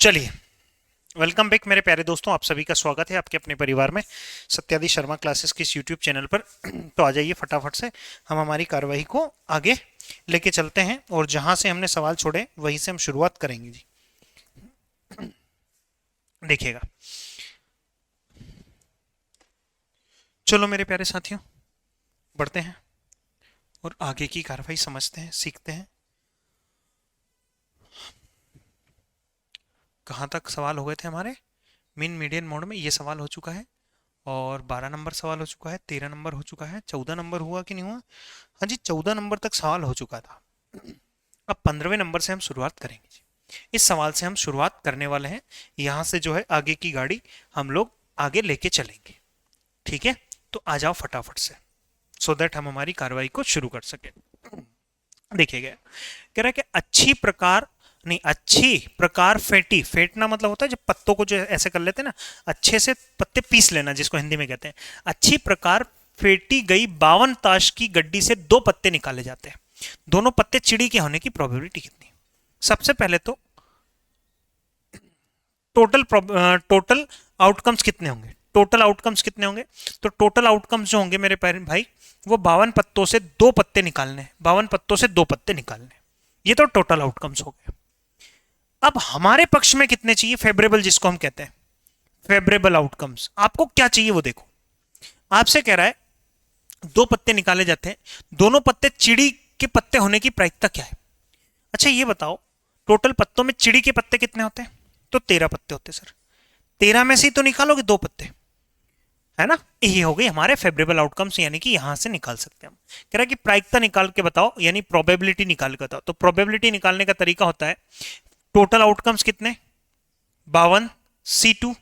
चलिए, welcome back मेरे प्यारे दोस्तों। आप सभी का स्वागत है आपके अपने परिवार में सत्यादि शर्मा क्लासेस के इस यूट्यूब चैनल पर। तो आ जाइए फटाफट से हम हमारी कार्यवाही को आगे लेके चलते हैं और जहां से हमने सवाल छोड़े वहीं से हम शुरुआत करेंगे जी। देखिएगा, चलो मेरे प्यारे साथियों, बढ़ते हैं और आगे की कार्यवाही समझते हैं, सीखते हैं। कहाँ तक सवाल हो गए थे हमारे? मीन मीडियन मोड में ये सवाल हो चुका है और 12 नंबर सवाल हो चुका है, 13 नंबर हो चुका है, 14 नंबर हुआ कि नहीं हुआ? हाँ जी, 14 नंबर तक सवाल हो चुका था। अब 15वें नंबर से हम शुरुआत करेंगे जी। इस सवाल से हम शुरुआत करने वाले हैं। यहाँ से जो है आगे की गाड़ी हम लोग आगे लेके चलेंगे। ठीक है, तो आ जाओ फटाफट से, सो दैट हम हमारी कार्रवाई को शुरू कर सके। देखिएगा, कह रहा है कि अच्छी प्रकार फेंटी, फेंटना मतलब होता है जब पत्तों को जो ऐसे कर लेते हैं ना, अच्छे से पत्ते पीस लेना, जिसको हिंदी में कहते हैं। अच्छी प्रकार फेंटी गई 52 ताश की गड्डी से 2 पत्ते निकाले जाते हैं। दोनों पत्ते चिड़ी के होने की प्रोबेबिलिटी कितनी? सबसे पहले तो टोटल आउटकम्स कितने होंगे? टोटल आउटकम्स कितने होंगे? तो टोटल आउटकम्स जो होंगे मेरे भाई, वो 52 पत्तों से 2 पत्ते निकालने, 52 पत्तों से 2 पत्ते निकालने। ये तो टोटल आउटकम्स हो गए। अब हमारे पक्ष में कितने चाहिए? फेवरेबल, जिसको हम कहते हैं फेवरेबल आउटकम्स। आपको क्या चाहिए वो देखो। आपसे कह रहा है 2 पत्ते निकाले जाते हैं, दोनों पत्ते चिड़ी के पत्ते होने की प्रायिकता क्या है? अच्छा ये बताओ, टोटल पत्तों में चिड़ी के पत्ते कितने होते हैं? तो 13 पत्ते होते हैं सर। 13 में से ही तो निकालोगे 2 पत्ते, है ना? ये हो गई हमारे फेवरेबल आउटकम्स, यानी कि यहां से निकाल सकते हैं हम। कह रहा है कि प्रायिकता निकाल के बताओ, यानी प्रोबेबिलिटी निकाल के बताओ। तो प्रोबेबिलिटी निकालने का तरीका होता है, टोटल आउटकम्स कितने? 52 C2,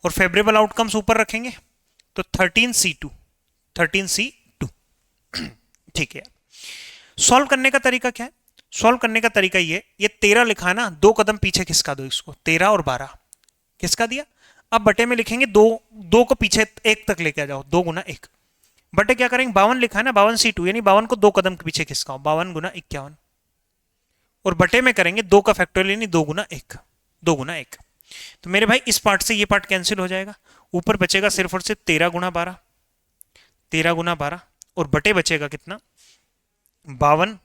और फेवरेबल आउटकम्स ऊपर रखेंगे तो 13 C2, 13 C2। ठीक है, सॉल्व करने का तरीका क्या है? सॉल्व करने का तरीका ये 13 लिखा है ना, 2 कदम पीछे खिसका दो इसको। 13 और 12 खिसका दिया। अब बटे में लिखेंगे 2, 2 को पीछे 1 तक लेके आ जाओ, 2 गुना 1। बटे क्या करेंगे? 52 लिखा है ना, 52 C2, यानी 52 को 2 कदम के पीछे खिसकाओ, 52 गुना 51। और बटे में करेंगे 2 का फैक्टोरियल, यानी 2 गुना 1, 2 गुना 1। तो मेरे भाई इस पार्ट से ये पार्ट कैंसिल हो जाएगा, ऊपर बचेगा सिर्फ और सिर्फ 13 गुना 12, 13 गुना 12, और बटे बचेगा कितना? 52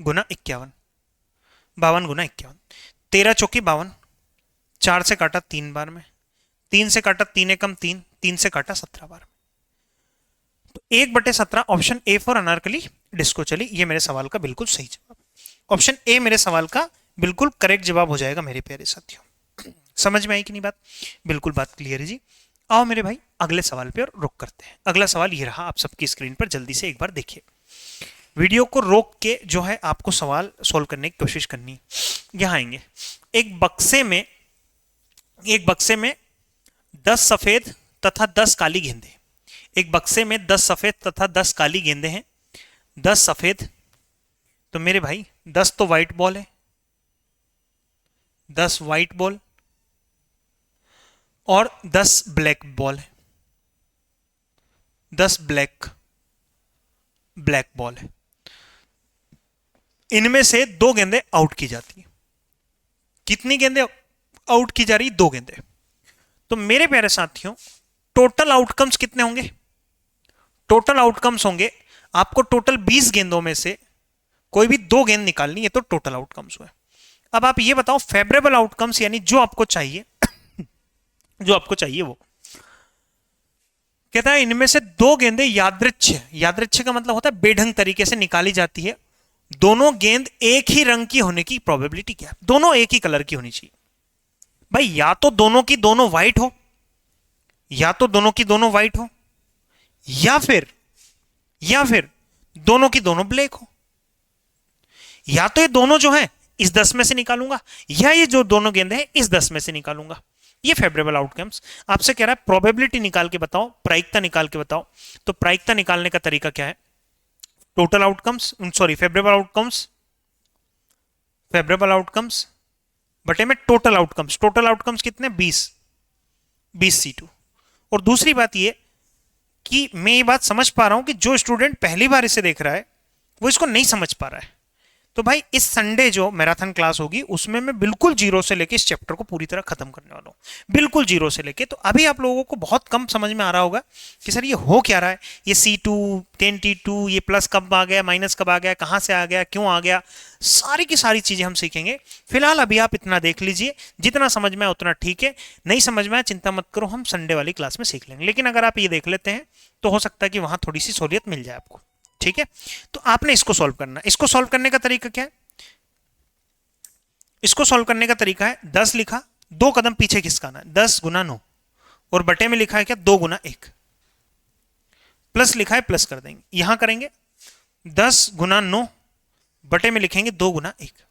गुना 51, 52 गुना 51। 13 चौकी 52, 4 से काटा 3 बार में, 3 से काटा 3 एकम 3, 3 से काटा 17 बार में। तो 1/17, option A for Anarkali disco चली। ये मेरे सवाल का बिल्कुल सही जवाब, ऑप्शन ए मेरे सवाल का बिल्कुल करेक्ट जवाब हो जाएगा मेरे प्यारे साथियों। समझ में आई कि नहीं बात? बिल्कुल बात क्लियर है जी। आओ मेरे भाई अगले सवाल पे और रुक करते हैं। अगला सवाल ये रहा, आप सबकी स्क्रीन पर जल्दी से एक बार देखिए। वीडियो को रोक के जो है आपको सवाल सोल्व करने की कोशिश करनी। यहां आएंगे, एक बक्से में 10 सफेद तथा 10 काली गेंदे। एक बक्से में 10 सफेद तथा 10 काली गेंदे हैं। 10 सफेद, तो मेरे भाई 10 तो व्हाइट बॉल है, 10 व्हाइट बॉल, और 10 ब्लैक बॉल है, 10 ब्लैक बॉल है। इनमें से 2 गेंदे आउट की जाती है। कितनी गेंदे आउट की जा रही? 2 गेंदे। तो मेरे प्यारे साथियों, टोटल आउटकम्स कितने होंगे? टोटल आउटकम्स होंगे, आपको टोटल 20 गेंदों में से कोई भी 2 गेंद निकालनी है, तो टोटल आउटकम्स हुए। अब आप ये बताओ फेवरेबल आउटकम्स, यानी जो आपको चाहिए जो आपको चाहिए वो कहता है इनमें से 2 गेंदें यादृच्छ, यादृच्छ का मतलब होता है बेढंग तरीके से निकाली जाती है। दोनों गेंद एक ही रंग की होने की प्रोबेबिलिटी क्या है? दोनों एक ही कलर की होनी चाहिए भाई। या तो दोनों की दोनों व्हाइट हो, या तो दोनों की दोनों व्हाइट हो, या फिर दोनों की दोनों ब्लैक हो। या तो ये दोनों जो है इस 10 में से निकालूंगा, या ये जो दोनों गेंद है इस 10 में से निकालूंगा। ये फेवरेबल आउटकम्स। आपसे कह रहा है प्रोबेबिलिटी निकाल के बताओ, प्रायिकता निकाल के बताओ। तो प्रायिकता निकालने का तरीका क्या है? Total outcomes, sorry favourable outcomes बटे में टोटल आउटकम्स। टोटल आउटकम्स कितने? 20 C2। और दूसरी बात ये कि मैं ये बात समझ पा रहा हूं कि जो स्टूडेंट पहली बार इसे देख रहा है वो इसको नहीं समझ पा रहा है। तो भाई इस संडे जो मैराथन क्लास होगी उसमें मैं बिल्कुल जीरो से लेके इस चैप्टर को पूरी तरह खत्म करने वाला हूँ, बिल्कुल जीरो से लेके। तो अभी आप लोगों को बहुत कम समझ में आ रहा होगा कि सर ये हो क्या रहा है, ये C2 10T2, ये प्लस कब आ गया, माइनस कब आ गया, कहाँ से आ गया, क्यों आ गया, सारी की सारी चीजें हम सीखेंगे। फिलहाल अभी आप इतना देख लीजिए, जितना समझ में आए उतना ठीक है, नहीं समझ में आए चिंता मत करो, हम संडे वाली क्लास में सीख लेंगे। लेकिन अगर आप ये देख लेते हैं तो हो सकता है कि वहां थोड़ी सी सहूलियत मिल जाए आपको। ठीक है, तो आपने इसको सॉल्व करना। इसको सॉल्व करने का तरीका क्या है? इसको सॉल्व करने का तरीका है 10 लिखा, 2 कदम पीछे खिसकाना, 10 गुना 9, और बटे में लिखा है क्या 2 गुना 1, प्लस लिखा है प्लस कर देंगे, यहां करेंगे 10 गुना 9 बटे में लिखेंगे 2 गुना 1।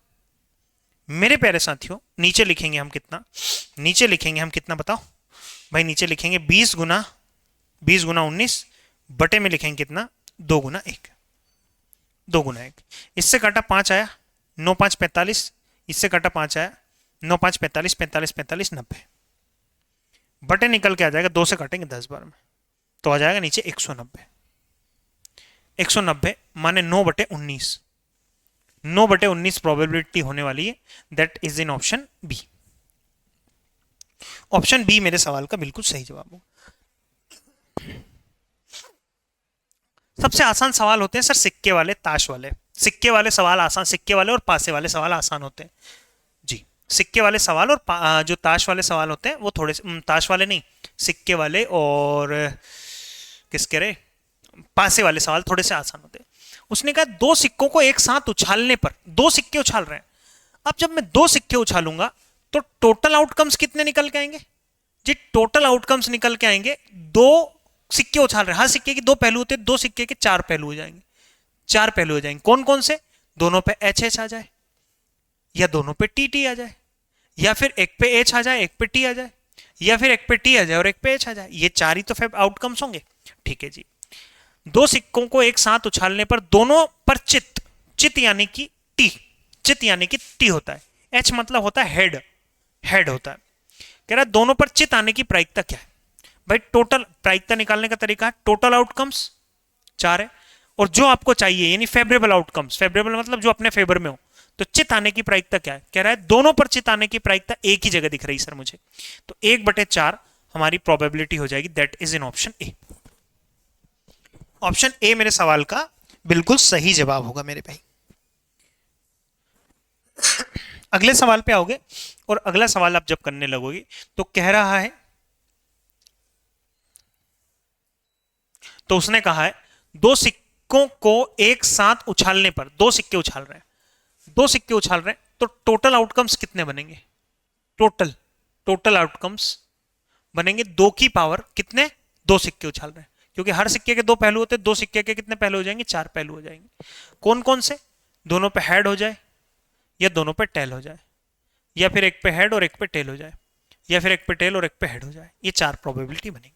मेरे प्यारे साथियों नीचे लिखेंगे हम कितना, नीचे लिखेंगे हम कितना बताओ भाई, नीचे लिखेंगे 20 गुना 19 बटे में लिखेंगे कितना 2 गुना 1, 2 गुना 1। इससे काटा 5 आया, 9 5 45, इससे काटा 5 आया, 9 5 45, 45 45 90, बटे निकल के आ जाएगा, 2 से काटेंगे 10 बार में तो आ जाएगा नीचे 190। 190 माने 9 बटे 19, 9 बटे 19 प्रोबेबिलिटी होने वाली है, that is in option B. Option B मेरे सवाल का बिल्कुल सही जवाब होगा। सबसे आसान सवाल होते हैं सर सिक्के वाले, ताश वाले। सिक्के वाले सवाल आसान, सिक्के वाले और पासे वाले सवाल आसान होते हैं जी। सिक्के वाले सवाल और जो ताश वाले सवाल होते हैं वो थोड़े, ताश वाले नहीं, सिक्के वाले और किसके रहे, पासे वाले सवाल थोड़े से आसान होते हैं। उसने कहा 2 सिक्कों को एक साथ उछालने पर, 2 सिक्के उछाल रहे हैं, अब जब मैं 2 सिक्के उछालूंगा तो टोटल आउटकम्स कितने निकल के आएंगे जी? टोटल आउटकम्स निकल के आएंगे, 2 सिक्के उछाल रहे हैं, हर सिक्के के 2 पहलू होते हैं, 2 सिक्के के 4 पहलू हो जाएंगे, 4 पहलू हो जाएंगे। कौन कौन से? दोनों पे एच एच आ जाए, या दोनों पे टी टी आ जाए, या फिर एक पे एच आ जाए एक पे टी आ जाए, या फिर एक पे टी आ जाए और एक पे एच आ जाए। ये 4 ही तो फिर आउटकम्स होंगे। ठीक है जी, 2 सिक्कों को एक साथ उछालने पर दोनों पर चित, चित यानी कि टी, चित यानी कि टी होता है। एच मतलब होता है हेड, हेड होता है। कह रहा है दोनों पर चित आने की प्रायिकता क्या है भाई? टोटल प्रायिकता निकालने का तरीका है, टोटल आउटकम्स 4 है, और जो आपको चाहिए यानी फेवरेबल आउटकम्स, फेवरेबल मतलब जो अपने फेवर में हो, तो चित आने की प्रायिकता क्या है? कह रहा है दोनों पर चित आने की प्रायिकता एक ही जगह दिख रही सर मुझे, तो 1/4 हमारी प्रोबेबिलिटी हो जाएगी, that is in option A. Option A मेरे सवाल का बिल्कुल सही जवाब होगा मेरे भाई। अगले सवाल पे आओगे और अगला सवाल आप जब करने लगोगे तो कह रहा है, तो उसने कहा है 2 सिक्कों को एक साथ उछालने पर, 2 सिक्के उछाल रहे हैं, 2 सिक्के उछाल रहे हैं, तो टोटल आउटकम्स कितने बनेंगे? टोटल, टोटल आउटकम्स बनेंगे 2 की पावर कितने, 2 सिक्के उछाल रहे हैं, क्योंकि हर सिक्के के 2 पहलू होते हैं, 2 सिक्के के कितने पहलू हो जाएंगे? 4 पहलू हो जाएंगे। कौन कौन से? दोनों पे हेड हो जाए, या दोनों पे टेल हो जाए, या फिर एक पे हेड और एक पे टेल हो जाए, या फिर एक पे टेल और एक पे हेड हो जाए। ये 4 प्रोबेबिलिटी बनेगी।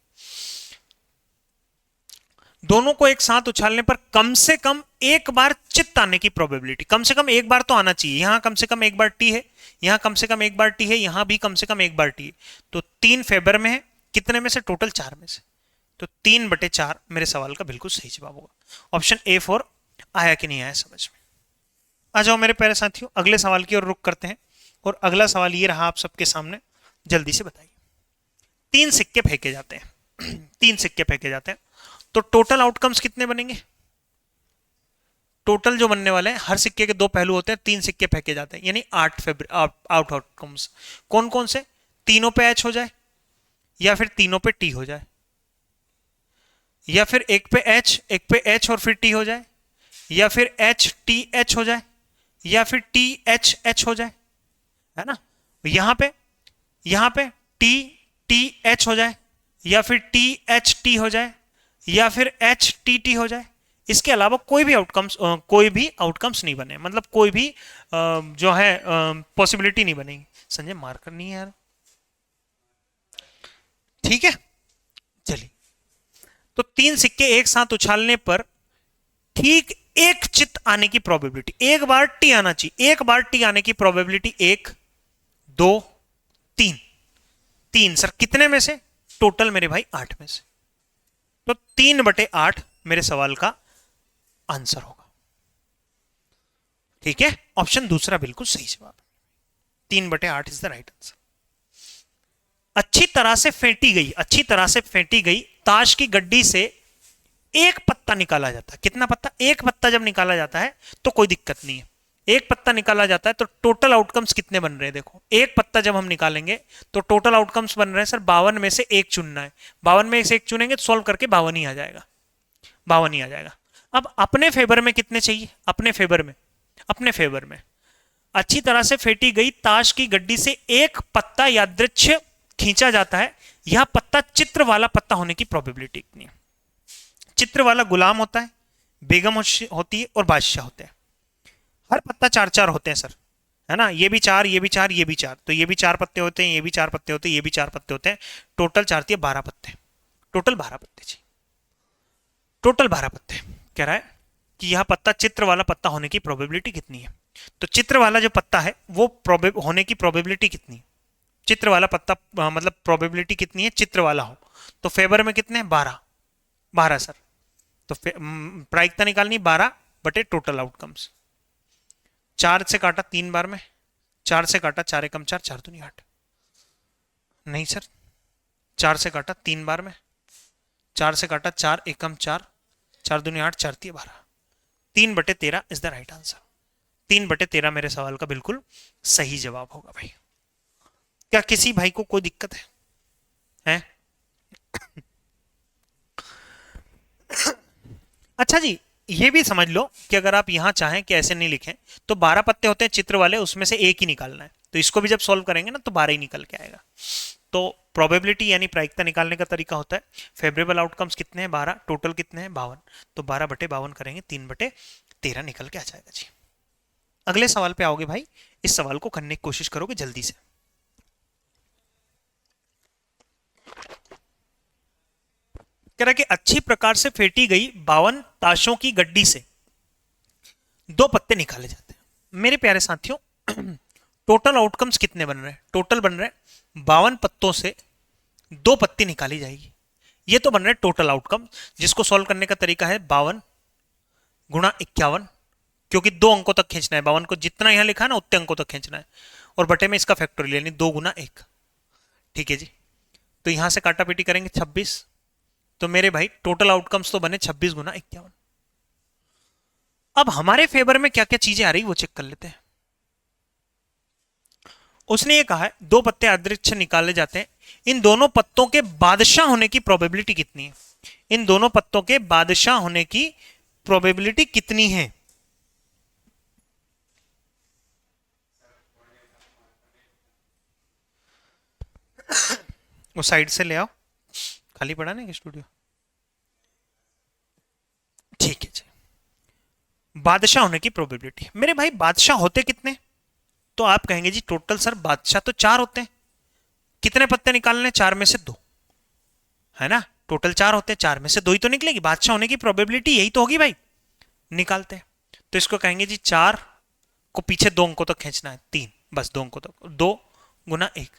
दोनों को एक साथ उछालने पर कम से कम एक बार चित्त आने की प्रोबेबिलिटी, कम से कम एक बार तो आना चाहिए। यहां कम से कम एक बार टी है, यहां कम से कम एक बार टी है, यहां भी कम से कम एक बार टी है, तो 3 फेवर में है, कितने में से? टोटल 4 में से, तो 3/4 मेरे सवाल का बिल्कुल सही जवाब होगा। ऑप्शन A4 आया कि नहीं आया समझ में? आ जाओ मेरे प्यारे साथियों, अगले सवाल की ओर रुख करते हैं, और अगला सवाल ये रहा आप सबके सामने, जल्दी से बताइए। 3 सिक्के फेंके जाते हैं, 3 सिक्के फेंके जाते हैं, तो टोटल आउटकम्स कितने बनेंगे? टोटल जो बनने वाले हैं, हर सिक्के के 2 पहलू होते हैं, 3 सिक्के फेंके जाते हैं, यानी 8 आउट आउटकम्स। कौन कौन से? तीनों पे एच हो जाए, या फिर तीनों पे टी हो जाए, या फिर एक पे एच, एक पे एच और फिर टी हो जाए, या फिर एच टी एच हो जाए, या फिर टी एच एच हो जाए, है ना? यहां पे टी टी एच हो जाए, या फिर टी एच टी हो जाए, या फिर एच टी टी हो जाए। इसके अलावा कोई भी आउटकम्स नहीं बने, मतलब कोई भी जो है पॉसिबिलिटी नहीं बनेगी। संजय मार्कर नहीं है यार, ठीक है चलिए। तो 3 सिक्के एक साथ उछालने पर ठीक एक चित्त आने की प्रोबेबिलिटी, एक बार टी आना चाहिए, एक बार टी आने की प्रोबेबिलिटी 1 2 3, 3 सर कितने में से? टोटल मेरे भाई 8 में से, तो 3/8 मेरे सवाल का आंसर होगा। ठीक है, ऑप्शन दूसरा बिल्कुल सही जवाब। 3/8 इज द राइट आंसर। अच्छी तरह से फेंटी गई, अच्छी तरह से फेंटी गई ताश की गड्डी से एक पत्ता निकाला जाता है। कितना पत्ता? एक पत्ता जब निकाला जाता है तो कोई दिक्कत नहीं है। एक पत्ता निकाला जाता है तो टोटल आउटकम्स कितने बन रहे हैं? देखो, एक पत्ता जब हम निकालेंगे तो टोटल आउटकम्स बन रहे हैं सर 52 में से एक चुनना है। 52 में से एक चुनेंगे तो सॉल्व करके 52 ही आ जाएगा, 52 ही आ जाएगा। अब अपने फेवर में कितने चाहिए? अपने फेवर में, अपने फेवर में अच्छी तरह से फेंटी गई ताश की गड्डी से एक पत्ता यादृच्छ खींचा जाता है। यह पत्ता चित्र वाला पत्ता होने की प्रोबेबिलिटी कितनी है? चित्र वाला गुलाम होता है, बेगम होती है और बादशाह होते हैं। हर पत्ता 4-4 होते हैं सर, है ना? ये भी 4, ये भी 4, ये भी 4, तो ये भी 4 पत्ते होते हैं, ये भी 4 पत्ते होते हैं, ये भी 4 पत्ते होते हैं। टोटल 4 दिए 12 पत्ते, टोटल 12 पत्ते जी, टोटल 12 पत्ते। कह रहा है कि यह पत्ता चित्र वाला पत्ता होने की प्रोबेबिलिटी कितनी है? तो चित्र वाला जो पत्ता है वो होने की प्रोबेबिलिटी कितनी है? चित्र वाला पत्ता मतलब प्रोबेबिलिटी कितनी है चित्र वाला हो? तो फेवर में कितने? 12, 12 सर। तो प्रायिकता निकालनी 12 बटे टोटल आउटकम्स। 4 से काटा 3 बार में, 4 से काटा 4 एकम 4, 4 दूनी 8। नहीं सर, 4 से काटा 3 बार में, 4 से काटा 4 एकम 4, 4 दूनी 8, 4 3 12। 3/13 इज द राइट आंसर। 3/13 मेरे सवाल का बिल्कुल सही जवाब होगा भाई। क्या किसी भाई को कोई दिक्कत है? हैं? अच्छा जी, ये भी समझ लो कि अगर आप यहां चाहें कि ऐसे नहीं लिखें तो 12 पत्ते होते हैं चित्र वाले, उसमें से एक ही निकालना है। तो इसको भी जब सॉल्व करेंगे ना तो 12 ही निकल के आएगा। तो प्रोबेबिलिटी यानी प्रायिकता निकालने का तरीका होता है फेवरेबल आउटकम्स कितने हैं 12, टोटल कितने हैं 52, तो 12/52 करेंगे 3/13 निकल के आ जाएगा जी। अगले सवाल पे आओगे भाई, इस सवाल को करने की कोशिश करोगे जल्दी से। कह रहा कि अच्छी प्रकार से फेंटी गई 52 ताशों की गड्डी से 2 पत्ते निकाले जाते हैं। मेरे प्यारे साथियों, टोटल आउटकम्स कितने बन रहे हैं? टोटल बन रहे हैं 52 पत्तों से 2 पत्ती निकाली जाएगी। ये तो बन रहे हैं टोटल आउटकम, जिसको सॉल्व करने का तरीका है 52 गुणा 51, क्योंकि 2 अंकों तक खींचना है। 52 को जितना यहां लिखा है ना उतने अंकों तक खींचना है, और बटे में इसका फैक्टोरियल यानी 2 गुना 1। ठीक है जी, तो यहां से काटा पीटी करेंगे 26। तो मेरे भाई टोटल आउटकम्स तो बने 26 गुना 51। अब हमारे फेवर में क्या क्या चीजें आ रही वो चेक कर लेते हैं। उसने ये कहा है 2 पत्ते यादृच्छ निकाले जाते हैं, इन दोनों पत्तों के बादशाह होने की प्रोबेबिलिटी कितनी है? इन दोनों पत्तों के बादशाह होने की प्रोबेबिलिटी कितनी है? वो साइड से ले आओ, खाली पड़ा ना स्टूडियो। ठीक है जी, बादशाह होने की प्रोबेबिलिटी। मेरे भाई बादशाह होते कितने? तो आप कहेंगे जी टोटल सर बादशाह तो 4 होते हैं। कितने पत्ते निकालने? 4 में से 2, है ना? टोटल 4 होते हैं, 4 में से 2 ही तो निकलेगी। बादशाह होने की प्रोबेबिलिटी यही तो होगी भाई। निकालते हैं तो इसको कहेंगे जी 4 को पीछे 2 अंकों तक खींचना है, 3, बस 2 अंकों तक, 2 गुना 1,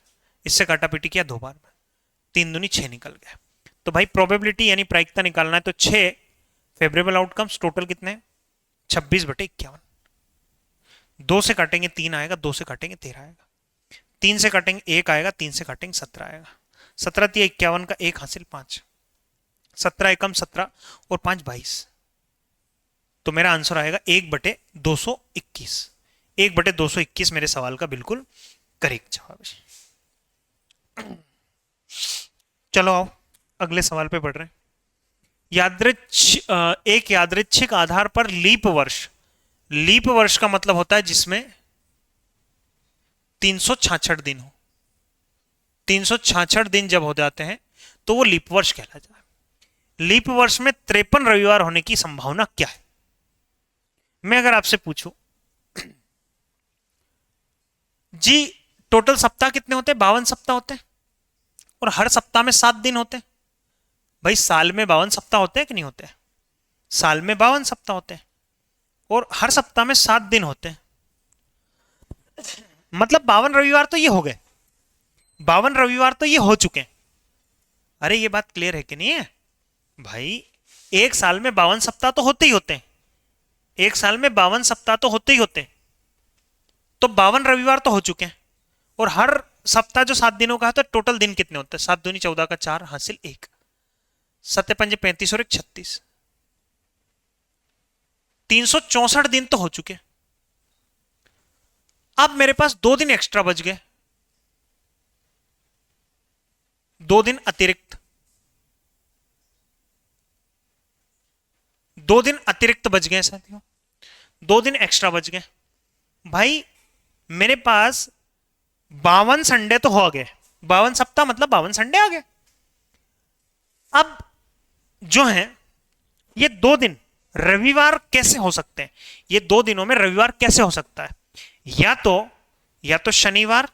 इससे काटा पीटी किया 2 बार में, 3 दूनी 6 निकल गया। तो भाई प्रोबेबिलिटी यानी प्रायिकता निकालना है तो 6 फेवरेबल आउटकम्स टोटल कितने? 26/51। 2 से काटेंगे 3 आएगा, 2 से काटेंगे 13 आएगा, 3 से काटेंगे 1 आएगा, 3 से काटेंगे 17 आएगा। 17 3 51 का 1 हासिल 5, 17 एकम 17 और 5 22। तो मेरा आंसर आएगा 1/221। 1/221 मेरे सवाल का बिल्कुल करेक्ट जवाब है। चलो आओ अगले सवाल पे बढ़ रहे हैं। एक यादृच्छिक आधार पर लीप वर्ष, लीप वर्ष का मतलब होता है जिसमें 366 दिन हो। 366 दिन जब हो जाते हैं तो वो लीप वर्ष कहलाता है। लीप वर्ष में 53 रविवार होने की संभावना क्या है? मैं अगर आपसे पूछूं जी टोटल सप्ताह कितने होते हैं? 52 सप्ताह होते हैं, और हर सप्ताह में 7 दिन होते हैं। भाई साल में 52 सप्ताह होते हैं कि नहीं होते हैं? साल में 52 सप्ताह होते हैं और हर सप्ताह में 7 दिन होते हैं, मतलब 52 रविवार तो ये हो गए, 52 रविवार तो ये हो चुके हैं। अरे ये बात क्लियर है कि नहीं है भाई? एक साल में 52 सप्ताह तो होते ही होते हैं, एक साल में 52 सप्ताह तो होते ही होते हैं। तो 52 रविवार तो हो चुके हैं, और हर सप्ताह जो 7 दिनों का है तो टोटल दिन कितने होते हैं? 7 दूनी 14 का 4 हासिल 1, 7 पंजे 35 और 1 36, 364 दिन तो हो चुके। अब मेरे पास 2 दिन एक्स्ट्रा बच गए, 2 दिन अतिरिक्त, 2 दिन अतिरिक्त बच गए साथियों, 2 दिन एक्स्ट्रा बच गए। भाई मेरे पास 52 संडे तो हो गए, 52 सप्ताह मतलब 52 संडे आ गए। अब जो है ये 2 दिन रविवार कैसे हो सकते हैं? ये 2 दिनों में रविवार कैसे हो सकता है? या तो शनिवार,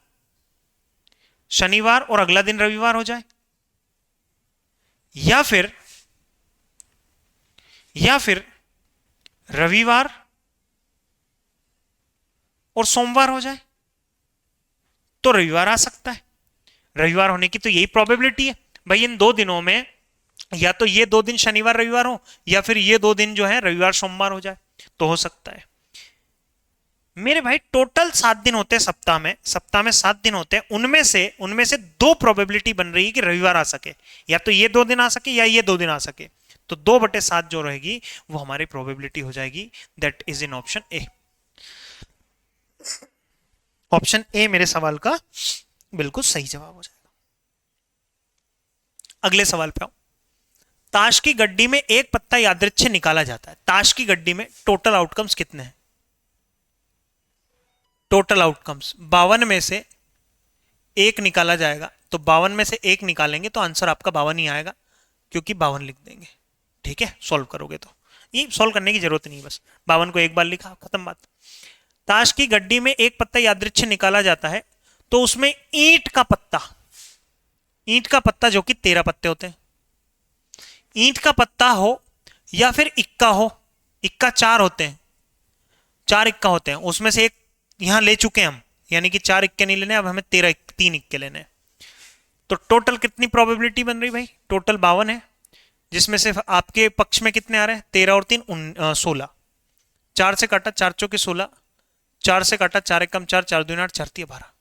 शनिवार और अगला दिन रविवार हो जाए, या फिर रविवार और सोमवार हो जाए तो रविवार आ सकता है। रविवार होने की तो यही प्रोबेबिलिटी है भाई, इन 2 दिनों में या तो ये 2 दिन शनिवार रविवार हो, या फिर ये 2 दिन जो है रविवार सोमवार हो जाए, तो हो सकता है। मेरे भाई टोटल 7 दिन होते हैं सप्ताह में 7 दिन होते हैं, उनमें से 2 प्रोबेबिलिटी बन रही है कि रविवार आ सके, या तो ये 2 दिन आ सके या ये 2 दिन आ सके, तो 2/7 जो रहेगी वो हमारी प्रोबेबिलिटी हो जाएगी। That is in option A. Option A मेरे सवाल का बिल्कुल सही जवाब हो जाएगा। अगले सवाल पे आओ। ताश की गड्डी में एक पत्ता यादृच्छिक निकाला जाता है, ताश की गड्डी में टोटल आउटकम्स कितने हैं? टोटल आउटकम्स 52 में से एक निकाला जाएगा, तो 52 में से एक निकालेंगे तो आंसर आपका 52 ही आएगा, क्योंकि 52 लिख देंगे। ठीक है, सॉल्व करोगे तो ये सॉल्व करने की जरूरत नहीं, बस 52 को एक बार लिखा, खत्म बात। ताश की गड्डी में एक पत्ता यादृच्छिक निकाला जाता है, तो उसमें ईंट का पत्ता जो कि 13 पत्ते होते हैं, ईंट का पत्ता हो या फिर इक्का हो, इक्का 4 होते हैं, 4 इक्का होते हैं, उसमें से एक यहां ले चुके हैं हम, यानी कि 4 इक्के नहीं लेने, अब हमें 3 इक्के लेने हैं। तो टोटल कितनी प्रोबेबिलिटी बन रही भाई? टोटल 52 है, जिसमें से आपके पक्ष में कितने आ रहे हैं? 13 और 3 16, 4 से काटा 4 चौके 16, 4 से काटा 4 एकम 4, 4 दूनी 8, 4 3 12,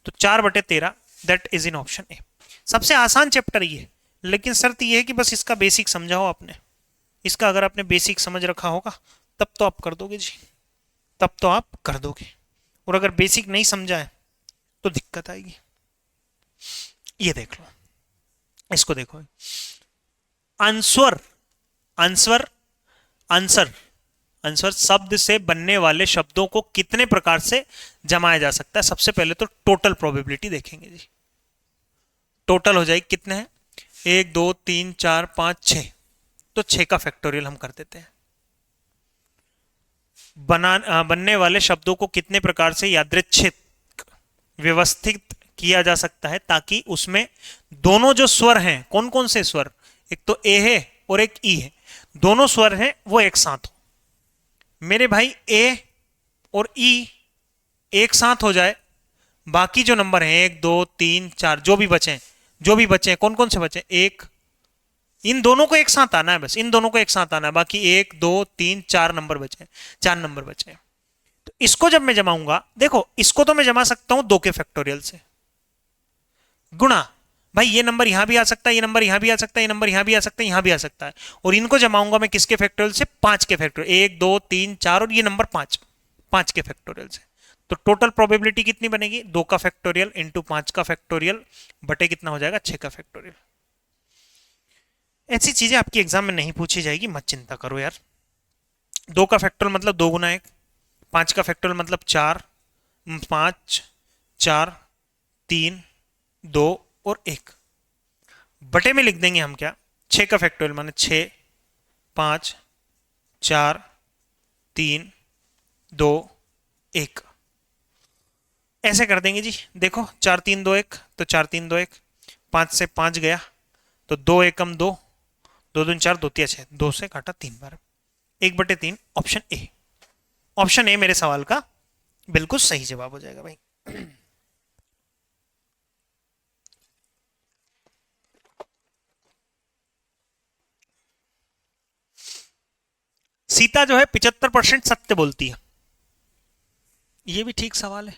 तो 4/13। That is in option A. सबसे आसान चैप्टर ये, लेकिन शर्त यह है कि बस इसका बेसिक समझाओ आपने। इसका अगर आपने बेसिक समझ रखा होगा तब तो आप कर दोगे जी, तब तो आप कर दोगे, और अगर बेसिक नहीं समझा है तो दिक्कत आएगी। ये देख लो, इसको देखो। आंसर आंसर आंसर आंसर शब्द से बनने वाले शब्दों को कितने प्रकार से जमाया जा सकता है? सबसे पहले तो टोटल प्रोबेबिलिटी देखेंगे जी। टोटल हो जाएगी, कितने हैं? 1 2 3 4 5 6, तो 6 का फैक्टोरियल हम कर देते हैं। बनने वाले शब्दों को कितने प्रकार से यादृच्छिक व्यवस्थित किया जा सकता है, ताकि उसमें दोनों जो स्वर हैं, कौन कौन से स्वर, एक तो ए है और एक ई है, दोनों स्वर हैं वो एक साथ हो। मेरे भाई ए और ई एक साथ हो जाए, बाकी जो नंबर हैं 1 2 3 4 जो भी बचे कौन कौन से बचे? एक, इन दोनों को एक साथ आना है, बस इन दोनों को एक साथ आना है, बाकी 1 2 3 4 नंबर बचे, 4 नंबर बचे। तो इसको जब मैं जमाऊंगा, देखो इसको तो मैं जमा सकता हूं 2 के फैक्टोरियल से, गुणा भाई ये नंबर यहां भी आ सकता है, ये नंबर यहां भी आ सकता है, ये नंबर यहां भी आ सकता है, यहां भी आ सकता है, और इनको जमाऊंगा मैं किसके फैक्टोरियल से? 5 के फैक्टोरियल, 1 2 3 4 और ये नंबर 5 के फैक्टोरियल से। तो टोटल प्रोबेबिलिटी कितनी बनेगी? 2 का फैक्टोरियल इंटू 5 का फैक्टोरियल बटे कितना हो जाएगा? 6 का फैक्टोरियल। ऐसी चीजें आपकी एग्जाम में नहीं पूछी जाएगी, मत चिंता करो यार। 2 का फैक्टोरियल मतलब 2 गुना 1, 5 का फैक्टोरियल मतलब 4, 5 4 3 2 और 1, बटे में लिख देंगे हम क्या? 6 का फैक्टोरियल माने 6 5 4 3 2 1, ऐसे कर देंगे जी। देखो 4 3 2 1, तो 4 3 2 1, 5 से 5 गया तो 2 एकम 2, 2 दूनी 4, 2 तिया 6, 2 से काटा 3 बार, 1/3। ऑप्शन ए, ऑप्शन ए मेरे सवाल का बिल्कुल सही जवाब हो जाएगा भाई। सीता जो है 75% सत्य बोलती है, ये भी ठीक सवाल है।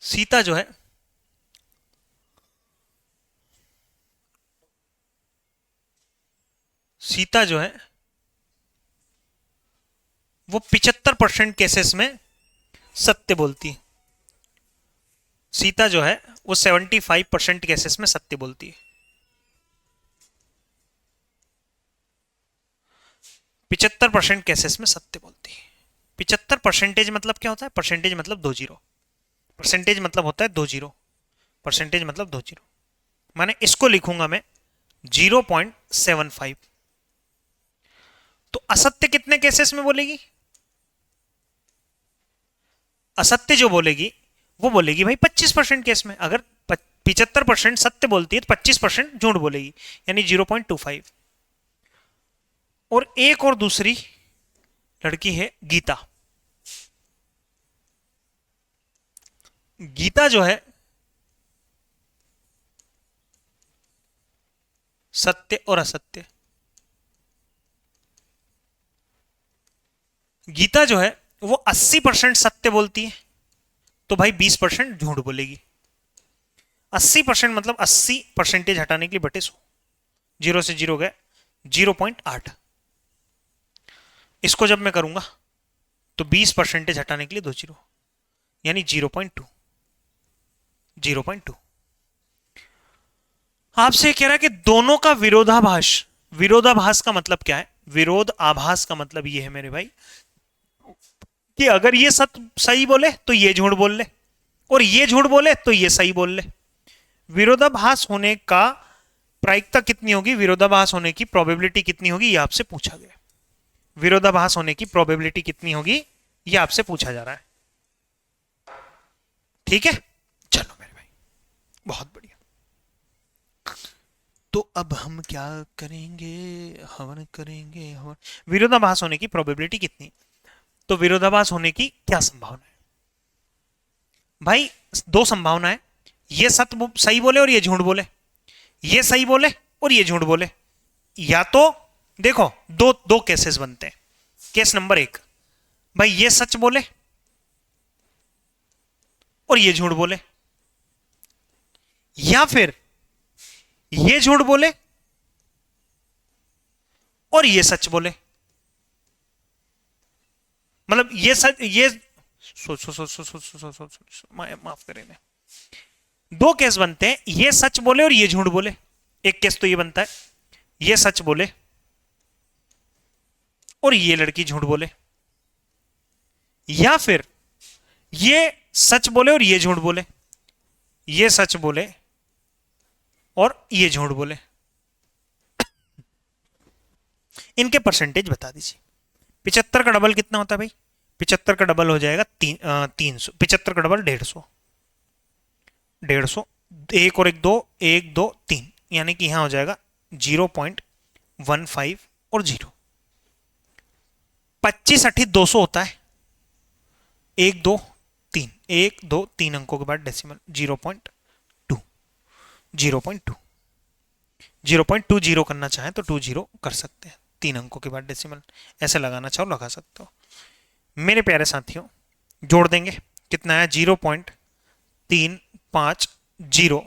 सीता जो है सीता जो है वो 75% केसेस में सत्य बोलती है। सीता जो है वो 75% केसेस में सत्य बोलती है। 75% केसेस में सत्य बोलती है। 75 परसेंटेज मतलब क्या होता है? परसेंटेज मतलब 2 जीरो। परसेंटेज मतलब होता है 2 जीरो। परसेंटेज मतलब 2 जीरो। माने इसको लिखूंगा मैं 0.75। तो असत्य कितने केसेस में बोलेगी? असत्य जो बोलेगी वो बोलेगी भाई 25% केस में। अगर 75% सत्य बोलती है तो 25% झूठ बोलेगी, यानी 0.25। और एक और दूसरी लड़की है गीता। गीता जो है सत्य और असत्य, गीता जो है वो 80% सत्य बोलती है तो भाई 20% झूठ बोलेगी। 80% मतलब 80 परसेंटेज हटाने के लिए बटे 100। जीरो से जीरो गए 0.8। इसको जब मैं करूंगा तो 20% हटाने के लिए 2 जीरो, यानी 0.2। 0.2 आपसे कह रहा है कि दोनों का विरोधाभास। विरोधाभास का मतलब क्या है? विरोध आभास का मतलब ये है मेरे भाई कि अगर ये सही बोले तो ये झूठ बोल ले, और ये झूठ बोले तो ये सही बोल ले। विरोधाभास होने का प्रायिकता कितनी होगी, विरोधाभास होने की प्रोबेबिलिटी कितनी होगी, ये आपसे पूछा गया। विरोधाभास होने की प्रोबेबिलिटी कितनी होगी ये आपसे पूछा जा रहा है। ठीक है, चलो मेरे भाई, बहुत बढ़िया। तो अब हम क्या करेंगे? हवन करेंगे। हवन। विरोधाभास होने की प्रोबेबिलिटी कितनी? तो विरोधाभास होने की क्या संभावना है भाई? 2 संभावना है, ये सत्य सही बोले और ये झूठ बोले, ये सही बोले और ये झूठ बोले। या तो देखो दो दो केसेस बनते हैं। केस नंबर 1, भाई ये सच बोले और ये झूठ बोले, या फिर ये झूठ बोले और ये सच बोले। मतलब ये सच, ये सोच सोच सोच सोच सोच सोच, माफ करें, 2 केस बनते हैं, ये सच बोले और ये झूठ बोले। एक केस तो ये बनता है ये सच बोले और ये लड़की झूठ बोले, या फिर ये सच बोले और ये झूठ बोले, ये सच बोले और ये झूठ बोले। इनके परसेंटेज बता दीजिए। 75 का डबल कितना होता है भाई? 75 का डबल हो जाएगा 300। 75 का डबल 150। 150, एक और एक दो, 1 2 3, यानी कि यहां हो जाएगा 0.15 और 0। 25 80 200 होता है। 1 2 3, 1 2 3 अंकों के बाद डेसिमल 0.2। 0.2 0.20 करना चाहें तो 20 कर सकते हैं। 3 अंकों के बाद डेसिमल ऐसे लगाना चाहो लगा सकते हो। मेरे प्यारे साथियों, जोड़ देंगे कितना है? 0.350।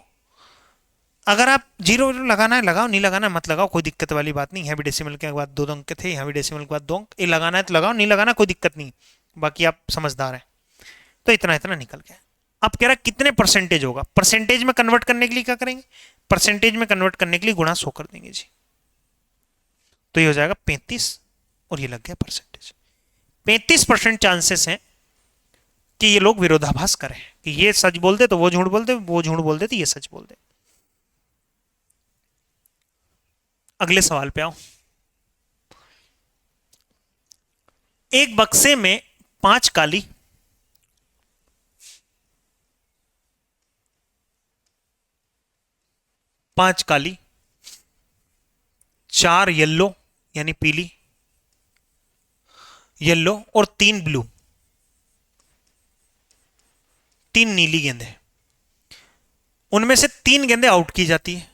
अगर आप 0 लगाना है लगाओ, नहीं लगाना है मत लगाओ, कोई दिक्कत वाली बात नहीं। यहाँ भी डेसिमल के बाद 2 अंक थे, यहाँ भी डेसिमल के बाद 2 अंक। ये लगाना है तो लगाओ, नहीं लगाना कोई दिक्कत नहीं। बाकी आप समझदार हैं। तो इतना इतना निकल गया। अब कह रहा है कितने परसेंटेज होगा? परसेंटेज में कन्वर्ट करने के लिए क्या करेंगे? परसेंटेज में कन्वर्ट करने के लिए गुणा 100 कर देंगे जी। तो ये हो जाएगा 35 और ये लग गया परसेंटेज। 35% चांसेस हैं कि ये लोग विरोधाभास करें, कि ये सच बोलते तो वो झूठ बोलते, वो झूठ बोलते तो ये सच बोलते। अगले सवाल पे आओ। एक बक्से में 5 काली, 5 काली, 4 येलो यानी पीली, येलो और 3 ब्लू, 3 नीली गेंदें। उनमें से 3 गेंदें आउट की जाती है।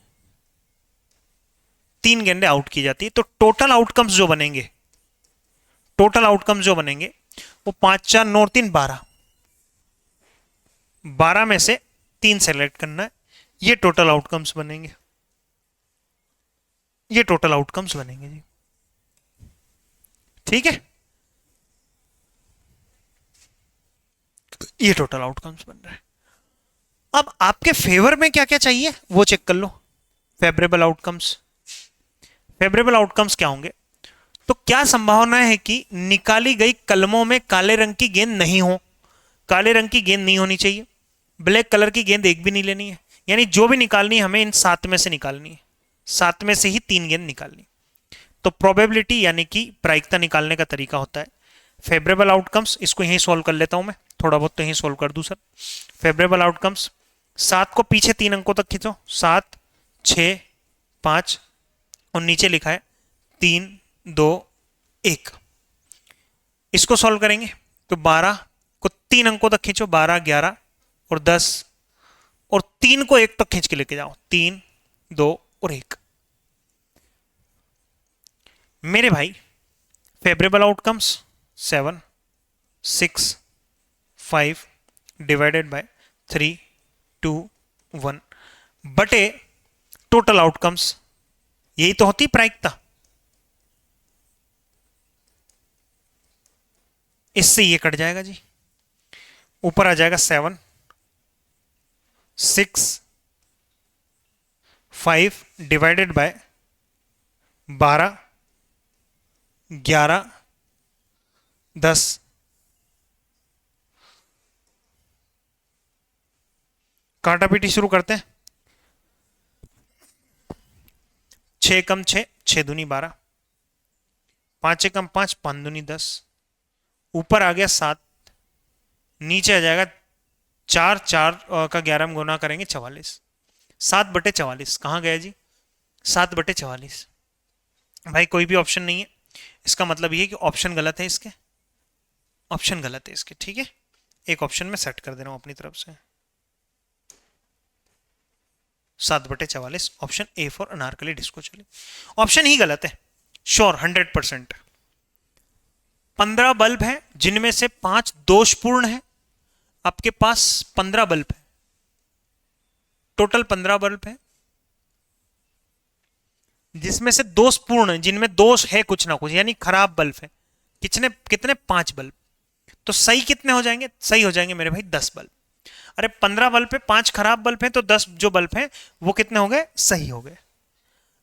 3 गेंदें आउट की जाती है तो टोटल आउटकम्स जो बनेंगे, टोटल आउटकम्स जो बनेंगे वो 5 4 9 3 12, 12 में से 3 सेलेक्ट करना है। ये टोटल आउटकम्स बनेंगे, ये टोटल आउटकम्स बनेंगे जी। ठीक है, ये टोटल आउटकम्स बन रहा है। अब आपके फेवर में क्या क्या चाहिए वो चेक कर लो। फेवरेबल आउटकम्स, फेवरेबल आउटकम्स क्या होंगे? तो क्या संभावना है कि निकाली गई कलमों में काले रंग की गेंद नहीं हो? काले रंग की गेंद नहीं होनी चाहिए, ब्लैक कलर की गेंद एक भी नहीं लेनी है, यानी जो भी निकालनी है हमें इन 7 में से निकालनी है, 7 में से ही 3 गेंद निकालनी। तो प्रोबेबिलिटी यानी कि प्रायिकता निकालने का तरीका होता है फेवरेबल आउटकम्स। इसको यहीं सोल्व कर लेता हूं मैं, थोड़ा बहुत तो यहीं सोल्व कर दूं सर। फेवरेबल आउटकम्स, 7 को पीछे 3 अंकों तक खींचो, 7 6 5, और नीचे लिखा है 3 2 1। इसको सॉल्व करेंगे तो 12 को 3 अंकों तक खींचो, 12 11 और 10, और 3 को 1 तक खींच के लेके जाओ, 3 2 और 1। मेरे भाई फेवरेबल आउटकम्स 7 6 5 डिवाइडेड बाय 3 2 1 बटे टोटल आउटकम्स, यही तो होती प्रायिकता। इससे ये कट जाएगा जी, ऊपर आ जाएगा 7 6 5 डिवाइडेड बाय 12 11 10। काटा पीटी शुरू करते हैं। 6 कम 6, 6 दूनी 12, 5 कम 5, 5 दूनी 10, ऊपर आ गया 7, नीचे आ जाएगा 4 4 का 11 में गुना करेंगे 44, 7 बटे 44 कहाँ गया जी? 7 बटे 44। भाई कोई भी ऑप्शन नहीं है, इसका मतलब ये है कि ऑप्शन गलत है इसके, ऑप्शन गलत है इसके। ठीक है, एक ऑप्शन में सेट कर दे रहा हूं अपनी तरफ से, 7 बटे 44, option A for Anarkali disco चली। ऑप्शन ही गलत है, श्योर 100%। 15 बल्ब है जिनमें से 5 दोषपूर्ण है। आपके पास 15 बल्ब है, टोटल 15 बल्ब है, जिसमें से दोषपूर्ण है, जिनमें दोष है कुछ ना कुछ, यानी खराब बल्ब है। कितने कितने? 5 बल्ब। तो सही कितने हो जाएंगे? सही हो जाएंगे मेरे भाई 10 बल्ब। अरे 15 बल्ब पे 5 खराब बल्ब हैं, तो 10 जो बल्ब हैं वो कितने हो गए? सही हो गए।